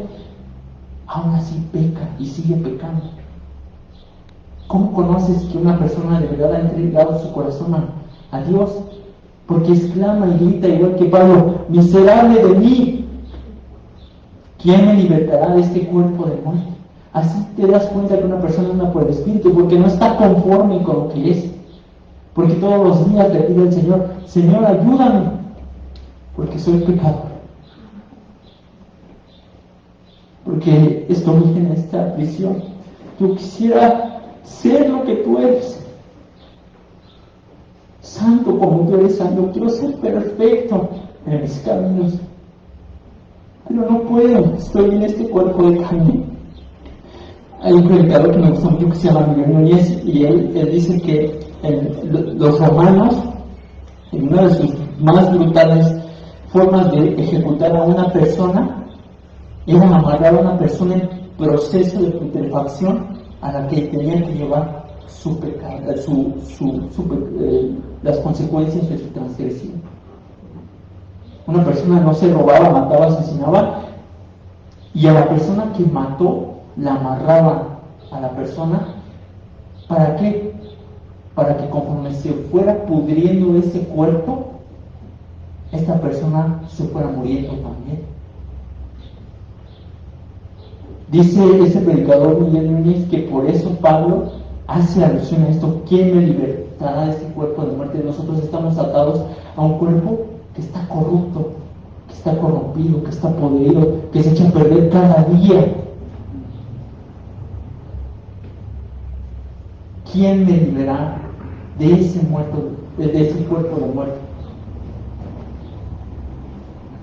aún así peca y sigue pecando. ¿Cómo conoces que una persona de verdad ha entregado su corazón a Dios? Porque exclama y grita igual que Pablo, miserable de mí, ¿quién me libertará de este cuerpo de muerte? Así te das cuenta que una persona anda por el Espíritu, porque no está conforme con lo que es. Porque todos los días le pide al Señor, Señor, ayúdame, porque soy pecador. Porque estoy en esta prisión. Yo quisiera ser lo que tú eres. Santo como tú eres santo, quiero ser perfecto en mis caminos. Pero no puedo, estoy en este cuerpo de carne. Hay un predicador que me gusta mucho que se llama Miguel Núñez, y él dice que los romanos, en una de sus más brutales formas de ejecutar a una persona, era amarrar a una persona en proceso de putrefacción a la que tenían que llevar su pecado, las consecuencias de su transgresión. Una persona no se robaba, mataba, asesinaba, y a la persona que mató la amarraba a la persona. ¿Para qué? Para que conforme se fuera pudriendo ese cuerpo, esta persona se fuera muriendo también. Dice ese predicador Miguel Núñez que por eso Pablo hace alusión a esto. ¿Quién me libertará de este cuerpo de muerte? Nosotros estamos atados a un cuerpo que está corrupto, que está corrompido, que está podrido, que se echa a perder cada día. ¿Quién me liberará de ese cuerpo de muerte?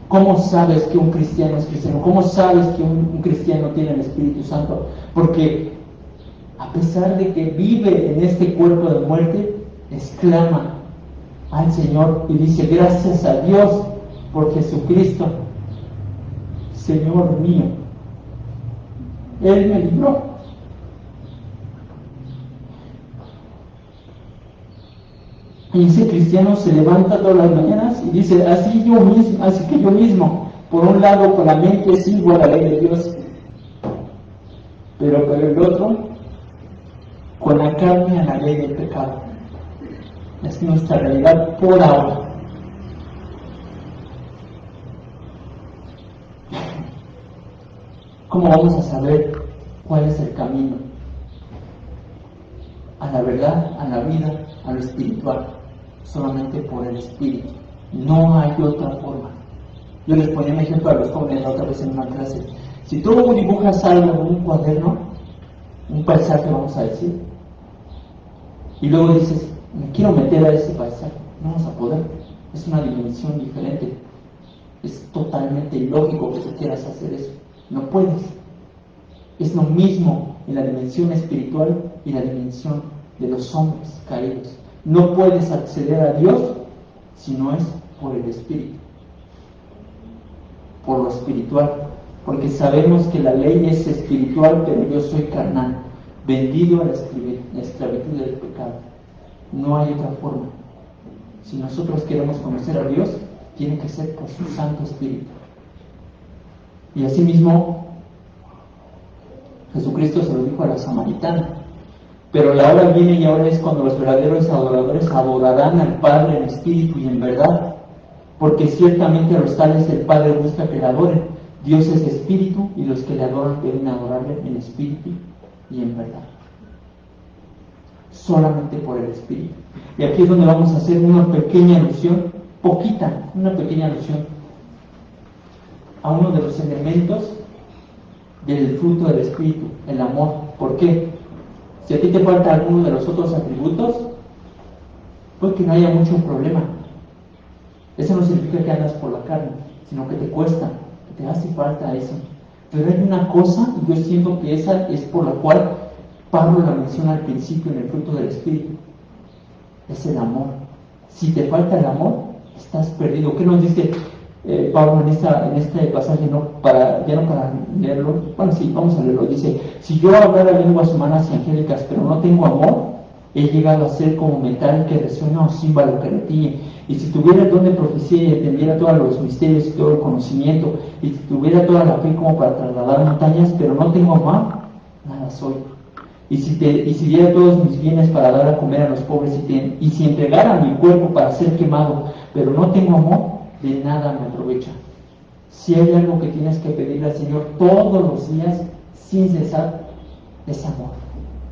¿Cómo sabes que un cristiano es cristiano? ¿Cómo sabes que un cristiano tiene el Espíritu Santo? Porque a pesar de que vive en este cuerpo de muerte, exclama al Señor y dice, gracias a Dios por Jesucristo, Señor mío. Él me libró. Y ese cristiano se levanta todas las mañanas y dice, así que yo mismo, por un lado con la mente sigo a la ley de Dios, pero el otro, con la carne a la ley del pecado. Es nuestra realidad por ahora. ¿Cómo vamos a saber cuál es el camino? A la verdad, a la vida, a lo espiritual. Solamente por el Espíritu. No hay otra forma. Yo les ponía un ejemplo a los jóvenes la otra vez en una clase. Si tú dibujas algo en un cuaderno, un paisaje vamos a decir, y luego dices, me quiero meter a ese paisaje, no vas a poder. Es una dimensión diferente. Es totalmente ilógico que tú quieras hacer eso. No puedes. Es lo mismo en la dimensión espiritual y la dimensión de los hombres caídos. No puedes acceder a Dios si no es por el Espíritu, por lo espiritual, porque sabemos que la ley es espiritual, pero yo soy carnal, vendido a la esclavitud del pecado. No hay otra forma. Si nosotros queremos conocer a Dios, tiene que ser por su Santo Espíritu. Y asimismo, Jesucristo se lo dijo a la samaritana. Pero la hora viene y ahora es cuando los verdaderos adoradores adorarán al Padre en espíritu y en verdad, porque ciertamente a los tales el Padre busca que le adoren. Dios es espíritu y los que le adoran deben adorarle en espíritu y en verdad. Solamente por el Espíritu. Y aquí es donde vamos a hacer una pequeña alusión, una pequeña alusión a uno de los elementos del fruto del Espíritu, el amor. ¿Por qué? Si a ti te falta alguno de los otros atributos, pues que no haya mucho problema. Eso no significa que andas por la carne, sino que te cuesta, que te hace falta eso. Pero hay una cosa, y yo siento que esa es por la cual Pablo la menciona al principio en el fruto del Espíritu. Es el amor. Si te falta el amor, estás perdido. ¿Qué nos dice Pablo en este pasaje? Ya no para leerlo. Bueno, sí, vamos a leerlo. Dice, si yo hablara lenguas humanas y angélicas, pero no tengo amor, he llegado a ser como metal que resuena o címbalo que retiñe. Y si tuviera el don de profecía y entendiera todos los misterios y todo el conocimiento, y si tuviera toda la fe como para trasladar montañas, pero no tengo amor, nada soy. Y si diera todos mis bienes para dar a comer a los pobres, y si entregara mi cuerpo para ser quemado, pero no tengo amor, de nada me aprovecha. Si hay algo que tienes que pedirle al Señor todos los días, sin cesar, es amor.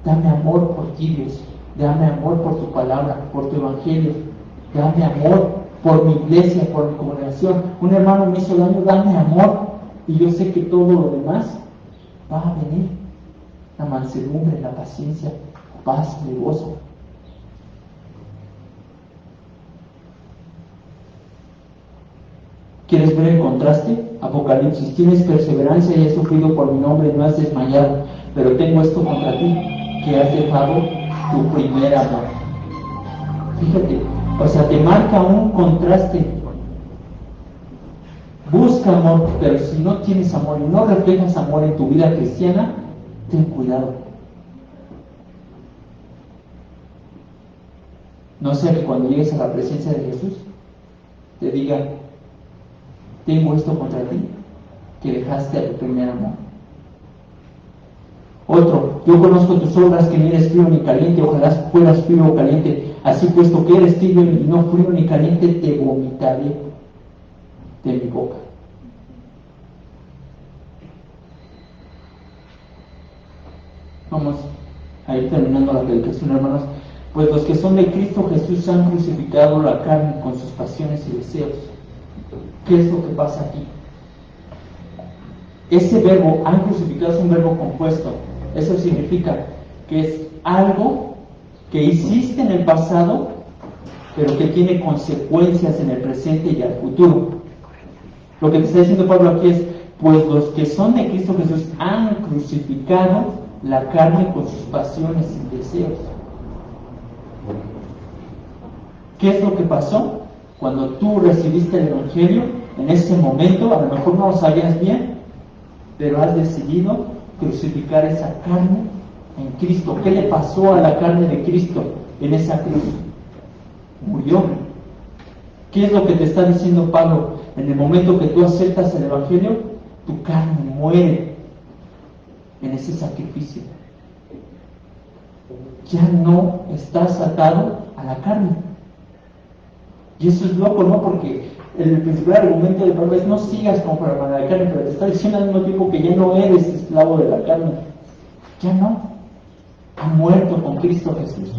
Dame amor por ti, Dios. Dame amor por tu palabra, por tu evangelio. Dame amor por mi iglesia, por mi congregación. Un hermano me hizo daño, dame amor. Y yo sé que todo lo demás va a venir. La mansedumbre, la paciencia, la paz, el gozo. ¿Quieres ver el contraste? Apocalipsis, tienes perseverancia y has sufrido por mi nombre y no has desmayado, pero tengo esto contra ti, que has dejado tu primer amor. Fíjate, o sea, te marca un contraste. Busca amor, pero si no tienes amor y no reflejas amor en tu vida cristiana, ten cuidado. No sea que cuando llegues a la presencia de Jesús, te diga, tengo esto contra ti, que dejaste a tu primer amor. Otro, yo conozco tus obras, que ni eres frío ni caliente, ojalá fueras frío o caliente. Así puesto que eres tibio y no frío ni caliente, te vomitaré de mi boca. Vamos a ir terminando la predicación, hermanos. Pues los que son de Cristo Jesús han crucificado la carne con sus pasiones y deseos. ¿Qué es lo que pasa aquí? Ese verbo, han crucificado, es un verbo compuesto. Eso significa que es algo que hiciste en el pasado, pero que tiene consecuencias en el presente y al futuro. Lo que te está diciendo Pablo aquí es, pues los que son de Cristo Jesús han crucificado la carne con sus pasiones y deseos. ¿Qué es lo que pasó? Cuando tú recibiste el Evangelio, en ese momento, a lo mejor no lo sabías bien, pero has decidido crucificar esa carne en Cristo. ¿Qué le pasó a la carne de Cristo en esa cruz? murió. ¿Qué es lo que te está diciendo Pablo? En el momento que tú aceptas el Evangelio, tu carne muere en ese sacrificio. Ya no estás atado a la carne. Y eso es loco, ¿no? Porque el principal argumento de Pablo es: no sigas conforme a la carne, pero te está diciendo al mismo tiempo que ya no eres esclavo de la carne. Ya no. Ha muerto con Cristo Jesús.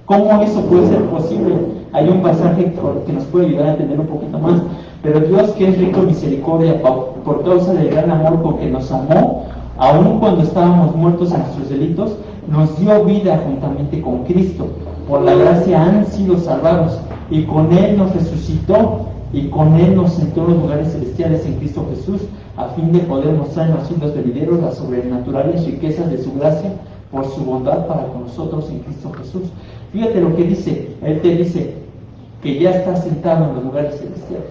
¿Cómo eso puede ser posible? Hay un pasaje que nos puede ayudar a entender un poquito más. Pero Dios, que es rico en misericordia, por causa del gran amor con que nos amó, aun cuando estábamos muertos en nuestros delitos, nos dio vida juntamente con Cristo. Por la gracia han sido salvados, y con Él nos resucitó, y con Él nos sentó en los lugares celestiales en Cristo Jesús, a fin de poder mostrar en los siglos venideros las sobrenaturales riquezas de su gracia, por su bondad para con nosotros en Cristo Jesús. Fíjate lo que dice. Él te dice que ya estás sentado en los lugares celestiales.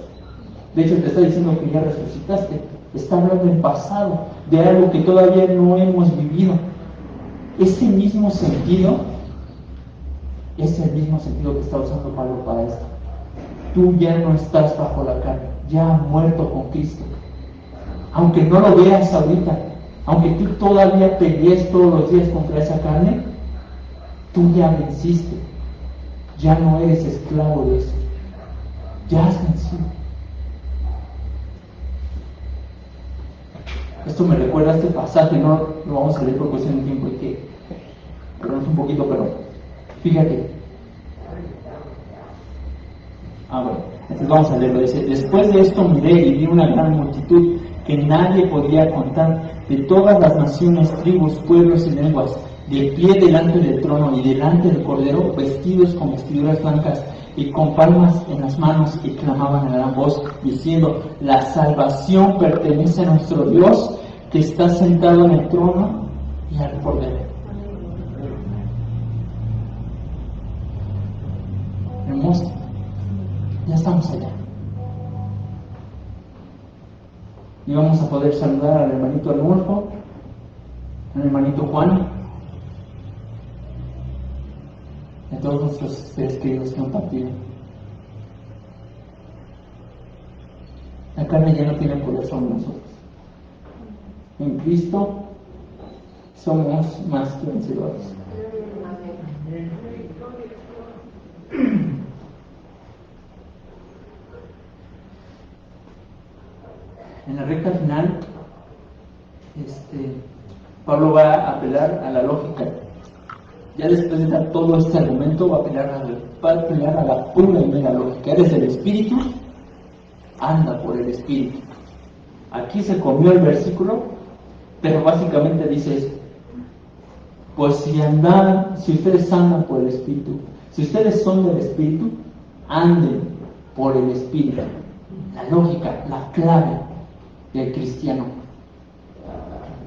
De hecho, te está diciendo que ya resucitaste. Está hablando en pasado de algo que todavía no hemos vivido. Ese mismo sentido es el mismo sentido que está usando Pablo para esto. Tú ya no estás bajo la carne, ya has muerto con Cristo. Aunque no lo veas ahorita, aunque tú todavía pelees todos los días contra esa carne, tú ya venciste. Ya no eres esclavo de eso. Ya has vencido. Esto me recuerda a este pasaje, no lo vamos a leer por cuestión de tiempo y que perdón un poquito, pero fíjate. Bueno, entonces vamos a leerlo. Dice: después de esto miré y vi una gran multitud que nadie podía contar, de todas las naciones, tribus, pueblos y lenguas, de pie delante del trono y delante del Cordero, vestidos con vestiduras blancas y con palmas en las manos, y clamaban a gran voz, diciendo: la salvación pertenece a nuestro Dios, que está sentado en el trono y al Cordero. Hermoso. Ya estamos allá. Y vamos a poder saludar al hermanito Arnulfo, al hermanito Juan, y a todos nuestros seres queridos que han partido. La carne ya no tiene poder sobre nosotros. En Cristo somos más que vencedores. En la recta final, Pablo va a apelar a la lógica. Ya después de dar todo este argumento, va a apelar a la pura y mera lógica. Eres el Espíritu, anda por el Espíritu. Aquí se comió el versículo, pero básicamente dice eso. Pues si ustedes andan por el Espíritu, si ustedes son del Espíritu, anden por el Espíritu. La lógica, la clave del cristiano.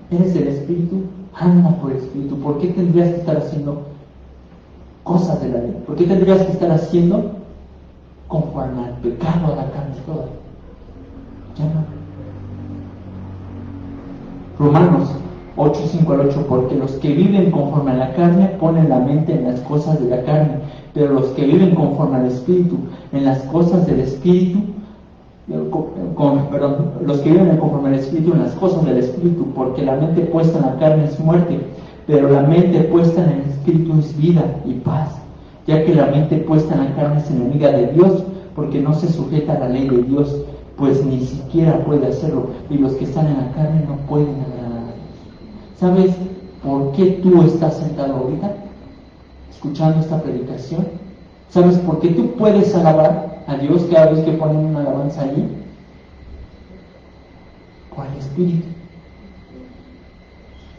Eres del Espíritu, anda por el Espíritu. ¿Por qué tendrías que estar haciendo cosas de la ley? ¿Por qué tendrías que estar haciendo conforme al pecado, a la carne toda? Ya no. Romanos 8, 5 al 8: porque los que viven conforme a la carne ponen la mente en las cosas de la carne, pero los que viven conforme al Espíritu, en las cosas del Espíritu. Los que viven conforme al Espíritu, en las cosas del Espíritu, porque la mente puesta en la carne es muerte, pero la mente puesta en el Espíritu es vida y paz, ya que la mente puesta en la carne es enemiga de Dios, porque no se sujeta a la ley de Dios, pues ni siquiera puede hacerlo, y los que están en la carne no pueden agradar a Dios. ¿Sabes por qué tú estás sentado ahorita escuchando esta predicación? ¿Sabes por qué tú puedes alabar a Dios cada vez que ponen una alabanza allí? Por el Espíritu.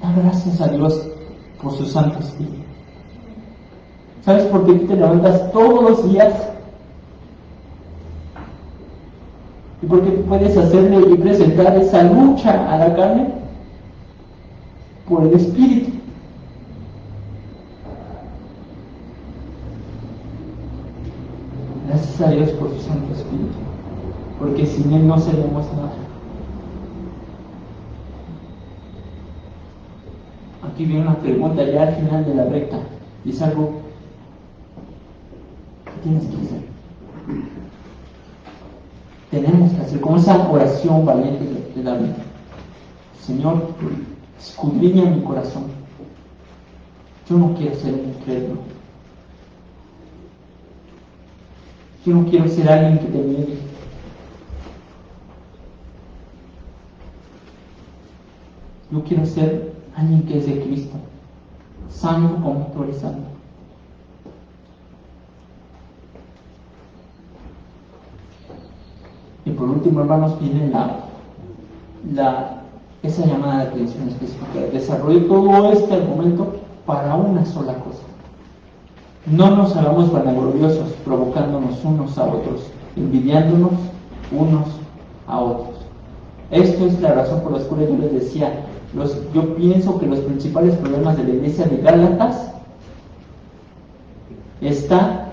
Da gracias a Dios por su Santo Espíritu. ¿Sabes por qué tú te levantas todos los días? ¿Y por qué tú puedes hacerle y presentar esa lucha a la carne? Por el Espíritu. Gracias a Dios por su Santo Espíritu, porque sin Él no seríamos nada. Aquí viene una pregunta ya al final de la recta, y es algo que tienes que hacer. hacer como esa oración valiente de David. Señor, escudriña mi corazón. Yo no quiero ser un incrédulo. Yo no quiero ser alguien que te niegue. Yo quiero ser alguien que es de Cristo, santo como tú eres santo. Y por último, hermanos, viene esa llamada de atención específica. Desarrollé todo este argumento para una sola cosa. No nos hagamos vanagloriosos, provocándonos unos a otros, envidiándonos unos a otros. Esto es la razón por la cual yo les decía, yo pienso que los principales problemas de la iglesia de Gálatas están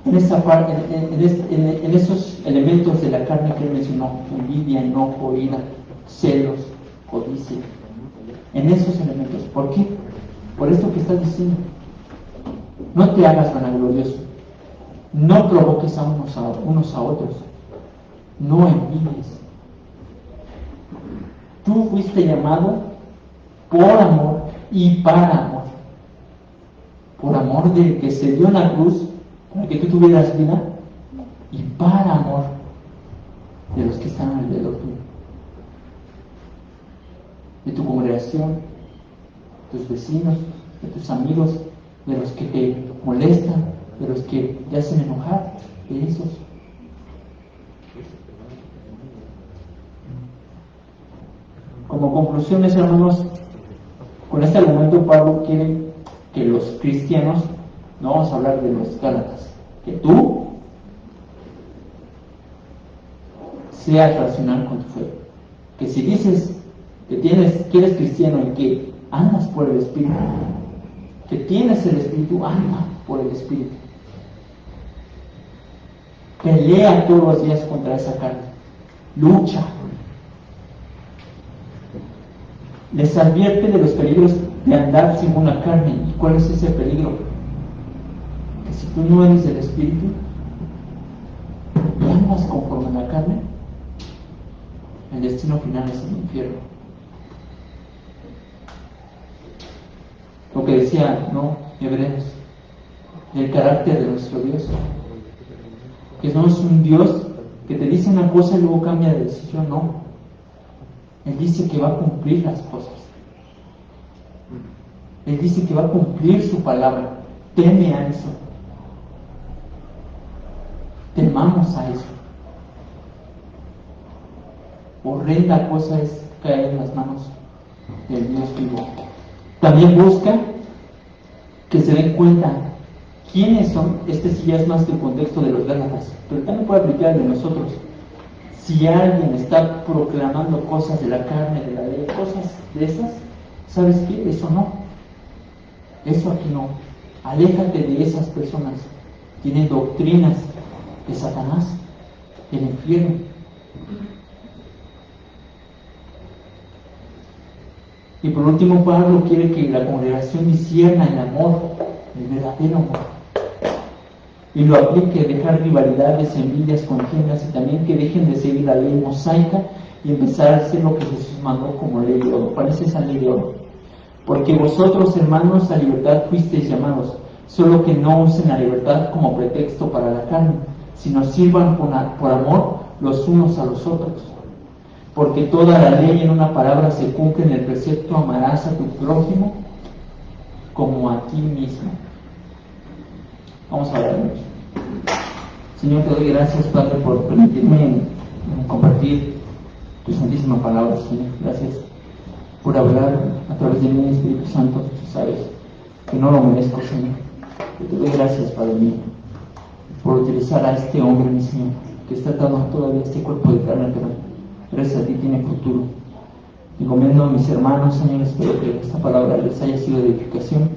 en esa parte, en esos elementos de la carne que él mencionó: envidia, enojo, ira, celos, codicia. En esos elementos. ¿Por qué? Por esto que estás diciendo. No te hagas vanaglorioso. No provoques a unos a otros. No envidies. Tú fuiste llamado por amor y para amor. Por amor del que se dio en la cruz para que tú tuvieras vida, y para amor de los que están alrededor tuyo, de tu congregación, de tus vecinos, de tus amigos, de los que te molestan, de los que te hacen enojar, de esos. Como conclusiones, hermanos, con este argumento Pablo quiere que los cristianos, no vamos a hablar de los gálatas, que tú seas racional con tu fe. Que si dices que eres cristiano y que andas por el Espíritu, que tienes el Espíritu, anda por el Espíritu. Pelea todos los días contra esa carne. Lucha. Les advierte de los peligros de andar sin una carne. ¿Y cuál es ese peligro? Que si tú no eres del Espíritu y andas conforme a la carne, el destino final es el infierno. Lo que decía, Hebreos, el carácter de nuestro Dios, que no es un Dios que te dice una cosa y luego cambia de decisión. No, Él dice que va a cumplir las cosas. Él dice que va a cumplir su palabra. Teme a eso. Temamos a eso. Horrenda cosa es caer en las manos del Dios vivo. También busca que se den cuenta quiénes son. Este sí ya es más que el contexto de los gálatas, pero también puede aplicar el de nosotros. Si alguien está proclamando cosas de la carne, de la ley, cosas de esas, ¿sabes qué? Eso no. Eso aquí no. Aléjate de esas personas. Tienen doctrinas de Satanás, del infierno. Y por último, Pablo quiere que la congregación discierna el amor, el verdadero amor, y lo aplique, dejar rivalidades, envidias, contiendas, y también que dejen de seguir la ley mosaica y empezar a hacer lo que Jesús mandó como ley de oro. ¿Cuál es esa ley de oro? Porque vosotros, hermanos, a libertad fuisteis llamados, solo que no usen la libertad como pretexto para la carne, sino sirvan por amor los unos a los otros. Porque toda la ley en una palabra se cumple en el precepto: amarás a tu prójimo como a ti mismo. Vamos a orar. Señor, te doy gracias, Padre, por permitirme compartir tu santísima palabra, Señor. Gracias por hablar a través de mí, Espíritu Santo. Tú sabes que no lo merezco, Señor. Yo te doy gracias, Padre mío, por utilizar a este hombre, mi Señor, que está atado todavía a este cuerpo de carne, pero gracias a ti tiene futuro. Encomiendo a mis hermanos, Señor, espero que esta palabra les haya sido de edificación.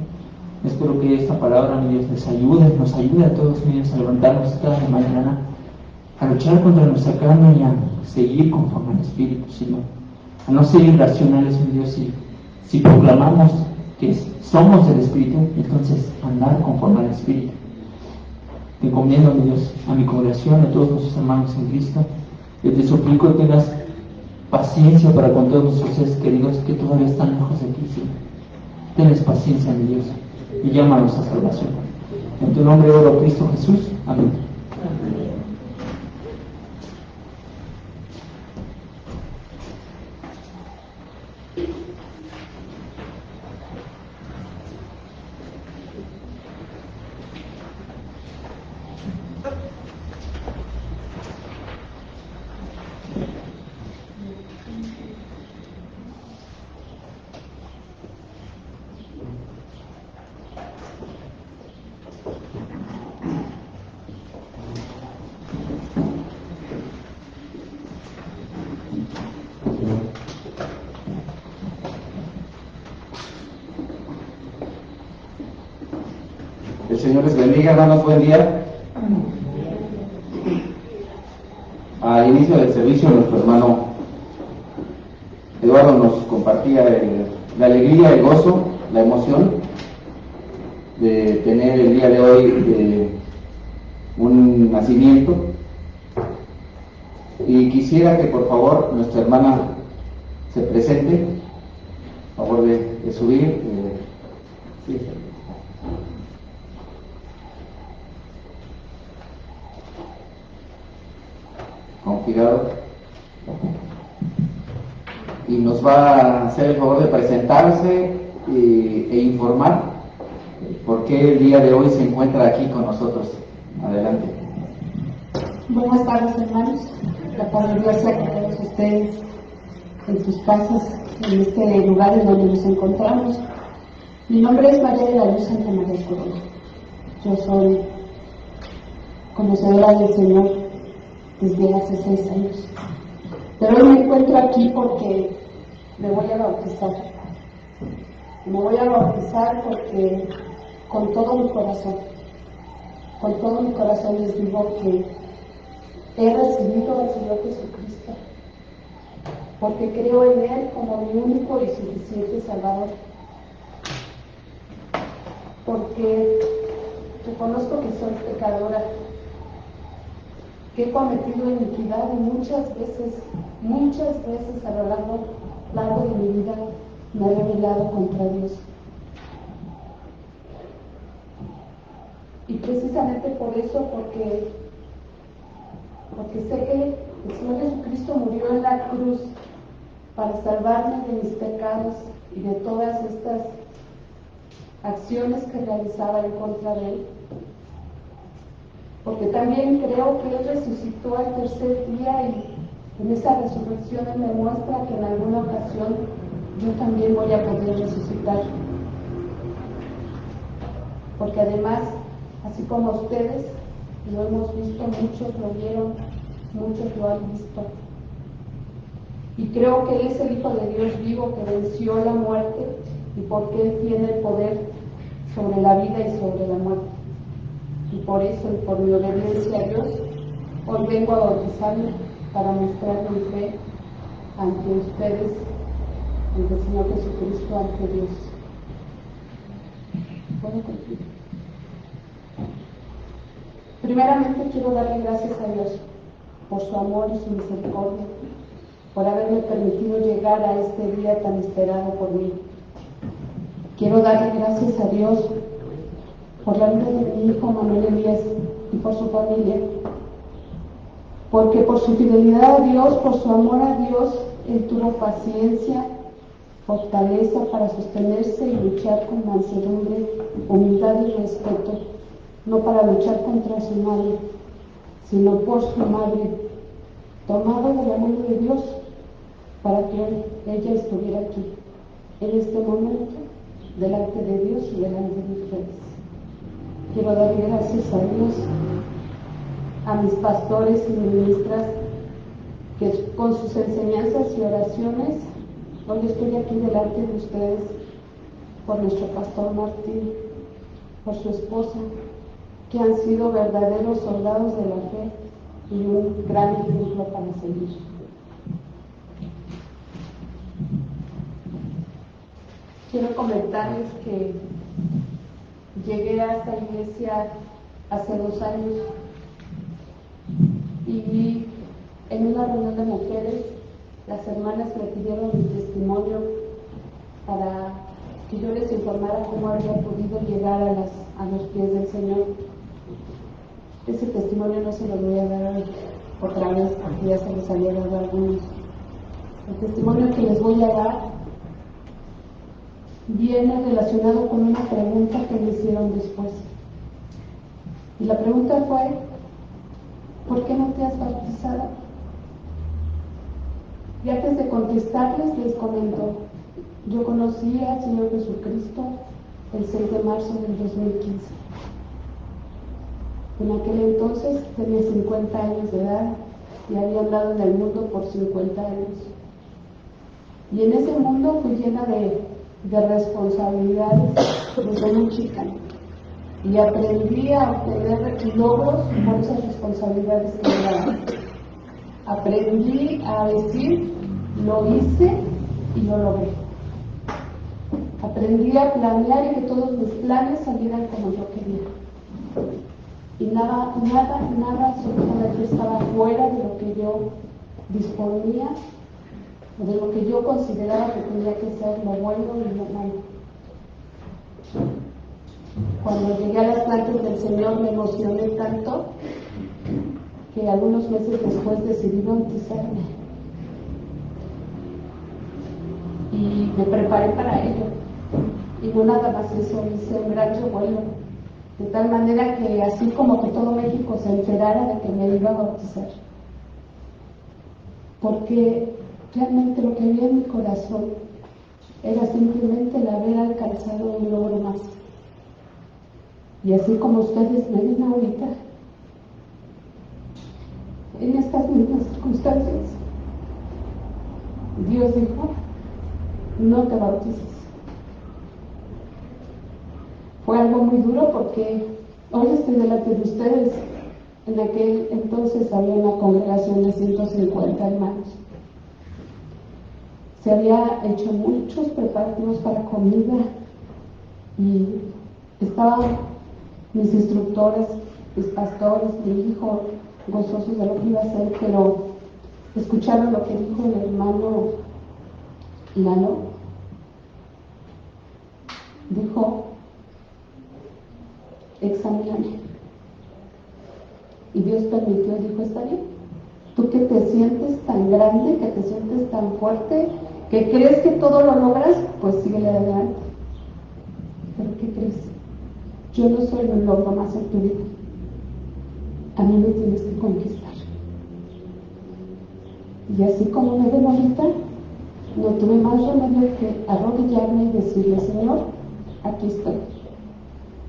Espero que esta palabra, mi Dios, les ayude, nos ayude a todos, mi Dios, a levantarnos cada mañana, a luchar contra nuestra carne y a seguir conforme al Espíritu, Señor. A no ser irracionales, mi Dios, si proclamamos que somos del Espíritu, entonces andar conforme al Espíritu. Te encomiendo, mi Dios, a mi congregación, a todos nuestros hermanos en Cristo, Y te suplico que tengas paciencia para con todos nuestros seres queridos que todavía están lejos de ti, Señor. Tenles paciencia, mi Dios, y llámanos a salvación. En tu nombre oro, Cristo Jesús. Amén. El Señor les bendiga, hermanos, buen día. Al inicio del servicio, nuestro hermano Eduardo nos compartía la alegría, el gozo, la emoción de tener el día de hoy un nacimiento. Y quisiera que por favor nuestra hermana se presente, por favor de subir. Sí. Con cuidado, y nos va a hacer el favor de presentarse e informar por qué el día de hoy se encuentra aquí con nosotros. Adelante. Buenas tardes, hermanos. La paz de Dios sea con todos ustedes en sus casas, en este lugar en donde nos encontramos. Mi nombre es María de la Luz Santa María Corona. Yo soy conocedora del Señor desde hace 6 años. Pero hoy me encuentro aquí porque me voy a bautizar. Me voy a bautizar porque con todo mi corazón les digo que he recibido al Señor Jesucristo, porque creo en Él como mi único y suficiente Salvador, porque reconozco que soy pecadora, que he cometido iniquidad y muchas veces a lo largo de mi vida me he rebelado contra Dios. Y precisamente por eso, porque sé que el Señor Jesucristo murió en la cruz para salvarme de mis pecados y de todas estas acciones que realizaba en contra de Él. Porque también creo que Él resucitó al tercer día y en esa resurrección Él me muestra que en alguna ocasión yo también voy a poder resucitar. Porque además, así como ustedes lo hemos visto, muchos lo vieron, muchos lo han visto. Y creo que Él es el Hijo de Dios vivo que venció la muerte y porque Él tiene el poder sobre la vida y sobre la muerte. Y por eso, y por mi obediencia a Dios, hoy vengo a bautizarme para mostrar mi fe ante ustedes, ante el Señor Jesucristo, ante Dios. ¿Puedo continuar? Primeramente quiero darle gracias a Dios por su amor y su misericordia, por haberme permitido llegar a este día tan esperado por mí. Quiero darle gracias a Dios por la vida de mi hijo Manuel Elías y por su familia, porque por su fidelidad a Dios, por su amor a Dios, él tuvo paciencia, fortaleza para sostenerse y luchar con mansedumbre, humildad y respeto, no para luchar contra su madre, sino por su madre, tomado de la mano de Dios, para que ella estuviera aquí, en este momento, delante de Dios y delante de ustedes. Quiero darle gracias a Dios, a mis pastores y ministras, que con sus enseñanzas y oraciones, hoy estoy aquí delante de ustedes, por nuestro pastor Martín, por su esposa, que han sido verdaderos soldados de la fe y un gran ejemplo para seguir. Quiero comentarles que llegué a esta iglesia hace 2 años y en una reunión de mujeres, las hermanas me pidieron mi testimonio para que yo les informara cómo había podido llegar a los pies del Señor. Ese testimonio no se lo voy a dar otra vez, porque ya se les había dado a algunos. El testimonio que les voy a dar viene relacionado con una pregunta que me hicieron después. Y la pregunta fue: ¿por qué no te has bautizado? Y antes de contestarles, les comento: yo conocí al Señor Jesucristo el 6 de marzo del 2015. En aquel entonces tenía 50 años de edad y había andado en el mundo por 50 años. Y en ese mundo fui llena de responsabilidades desde muy chica. Y aprendí a obtener logros por esas responsabilidades que me daban. Aprendí a decir: lo hice y lo logré. Aprendí a planear y que todos mis planes salieran como yo quería. Y nada absolutamente estaba fuera de lo que yo disponía, o de lo que yo consideraba que tenía que ser lo bueno y lo malo. Cuando llegué a las plantas del Señor me emocioné tanto que algunos meses después decidí bautizarme. Y me preparé para ello. Y no nada más eso, hice un gran revuelo, de tal manera que así como que todo México se enterara de que me iba a bautizar. Porque realmente lo que había en mi corazón era simplemente el haber alcanzado un logro más. Y así como ustedes me ven ahorita, en estas mismas circunstancias, Dios dijo: no te bautices. Fue algo muy duro porque hoy estoy delante de ustedes. En aquel entonces había una congregación de 150 hermanos. Se había hecho muchos preparativos para comida y estaban mis instructores, mis pastores, mi hijo, gozosos de lo que iba a hacer, pero escucharon lo que dijo el hermano Lalo. Dijo: examíname. Y Dios permitió, dijo: está bien, tú que te sientes tan grande, que te sientes tan fuerte, que crees que todo lo logras, pues síguele adelante. Pero ¿qué crees? Yo no soy un logro más en tu vida. A mí me tienes que conquistar. Y así como me ven ahorita, no tuve más remedio que arrodillarme y decirle: Señor, aquí estoy.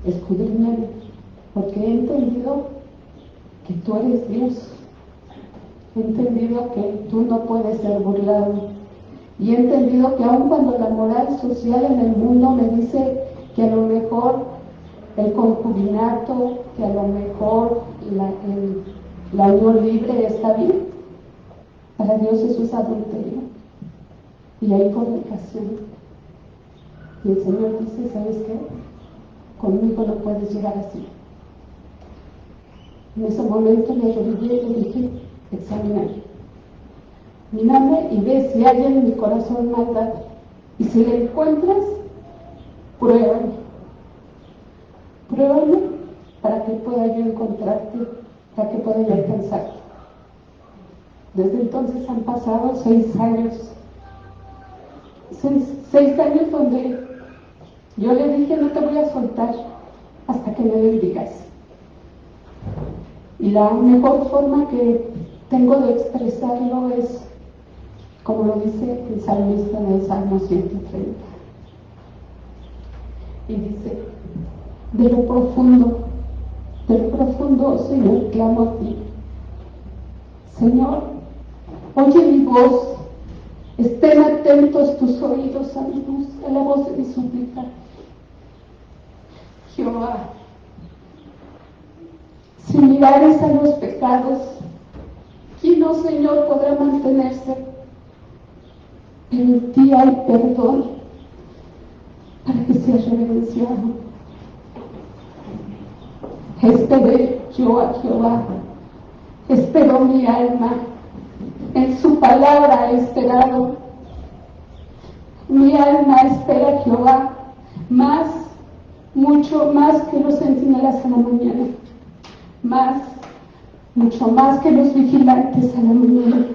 Escudriñame, porque he entendido que tú eres Dios. He entendido que tú no puedes ser burlado. Y he entendido que aun cuando la moral social en el mundo me dice que a lo mejor el concubinato, que a lo mejor la unión libre está bien, para Dios eso es adulterio. Y hay fornicación. Y el Señor dice: ¿sabes qué? Conmigo no puedes llegar así. En ese momento me arrodillé y le dije: examíname. Mírame y ve si hay en mi corazón maldad. Y si la encuentras, pruébame. Pruébame para que pueda yo encontrarte, para que pueda yo alcanzarte. Desde entonces han pasado 6 años. 6 años donde yo le dije: no te voy a soltar hasta que me bendigas. Y la mejor forma que tengo de expresarlo es, como lo dice el salmista en el Salmo 130. Y dice: de lo profundo, Señor, clamo a ti. Señor, oye mi voz, estén atentos tus oídos a mi voz, a la voz de mi súplica. Jehová, si mirares a los pecados, ¿quién, oh Señor, podrá mantenerse? Pero en ti hay perdón para que seas reverenciado. Esperé yo a Jehová, esperó mi alma, En su palabra he esperado. Mi alma espera a Jehová, mucho más que los centinelas a la mañana, mucho más que los vigilantes a la mañana.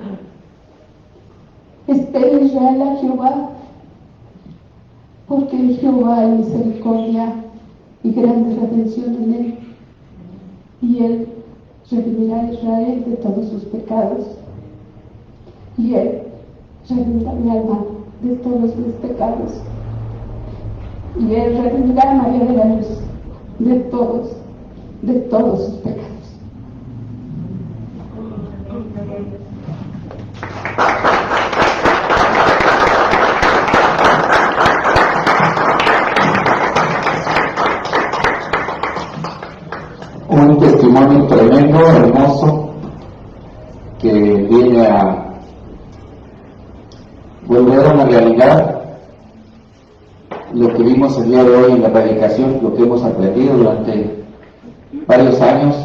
Espera Israel a Jehová, porque en Jehová hay misericordia y grande redención en él, y él redimirá a Israel de todos sus pecados, y él redimirá mi alma de todos mis pecados, y él redimirá a María de la Luz de todos sus pecados. Un testimonio tremendo, hermoso, que viene a volver a una realidad lo que vimos el día de hoy en la predicación, lo que hemos aprendido durante varios años.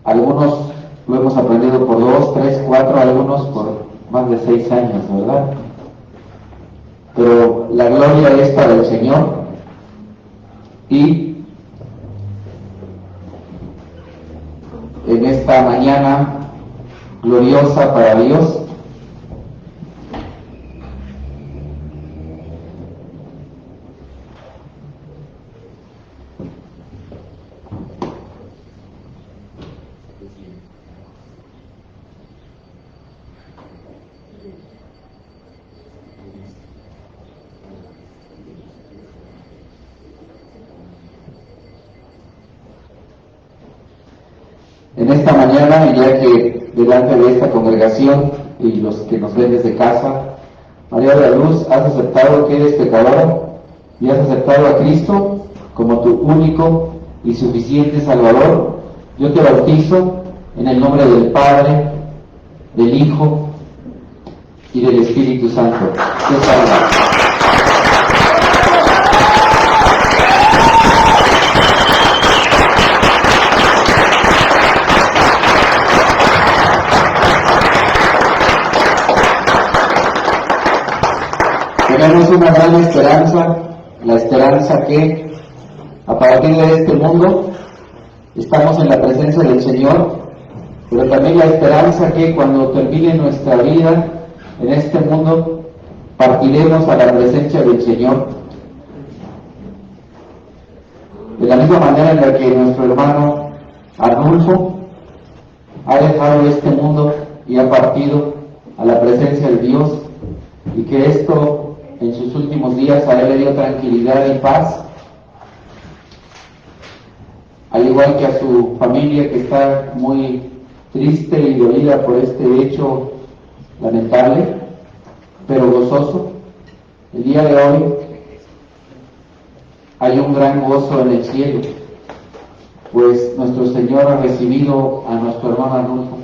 Algunos lo hemos aprendido por 2, 3, 4, algunos por más de 6 años, ¿verdad? Pero la gloria es para el Señor, y en esta mañana gloriosa para Dios, ya que delante de esta congregación y los que nos ven desde casa, María de la Luz, has aceptado que eres pecadora y has aceptado a Cristo como tu único y suficiente Salvador. Yo te bautizo en el nombre del Padre, del Hijo y del Espíritu Santo. Te salva. Tenemos una gran esperanza, la esperanza que a partir de este mundo estamos en la presencia del Señor, pero también la esperanza que cuando termine nuestra vida en este mundo partiremos a la presencia del Señor. De la misma manera en la que nuestro hermano Arnulfo ha dejado este mundo y ha partido a la presencia de Dios, y que esto en sus últimos días a él le dio tranquilidad y paz, al igual que a su familia, que está muy triste y dolida por este hecho lamentable, pero gozoso. El día de hoy hay un gran gozo en el cielo, pues nuestro Señor ha recibido a nuestro hermano Arnulfo,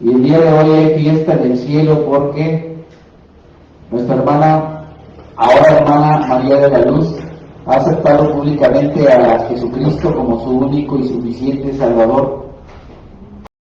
y el día de hoy hay fiesta en el cielo porque nuestra hermana, ahora hermana María de la Luz, ha aceptado públicamente a Jesucristo como su único y suficiente Salvador,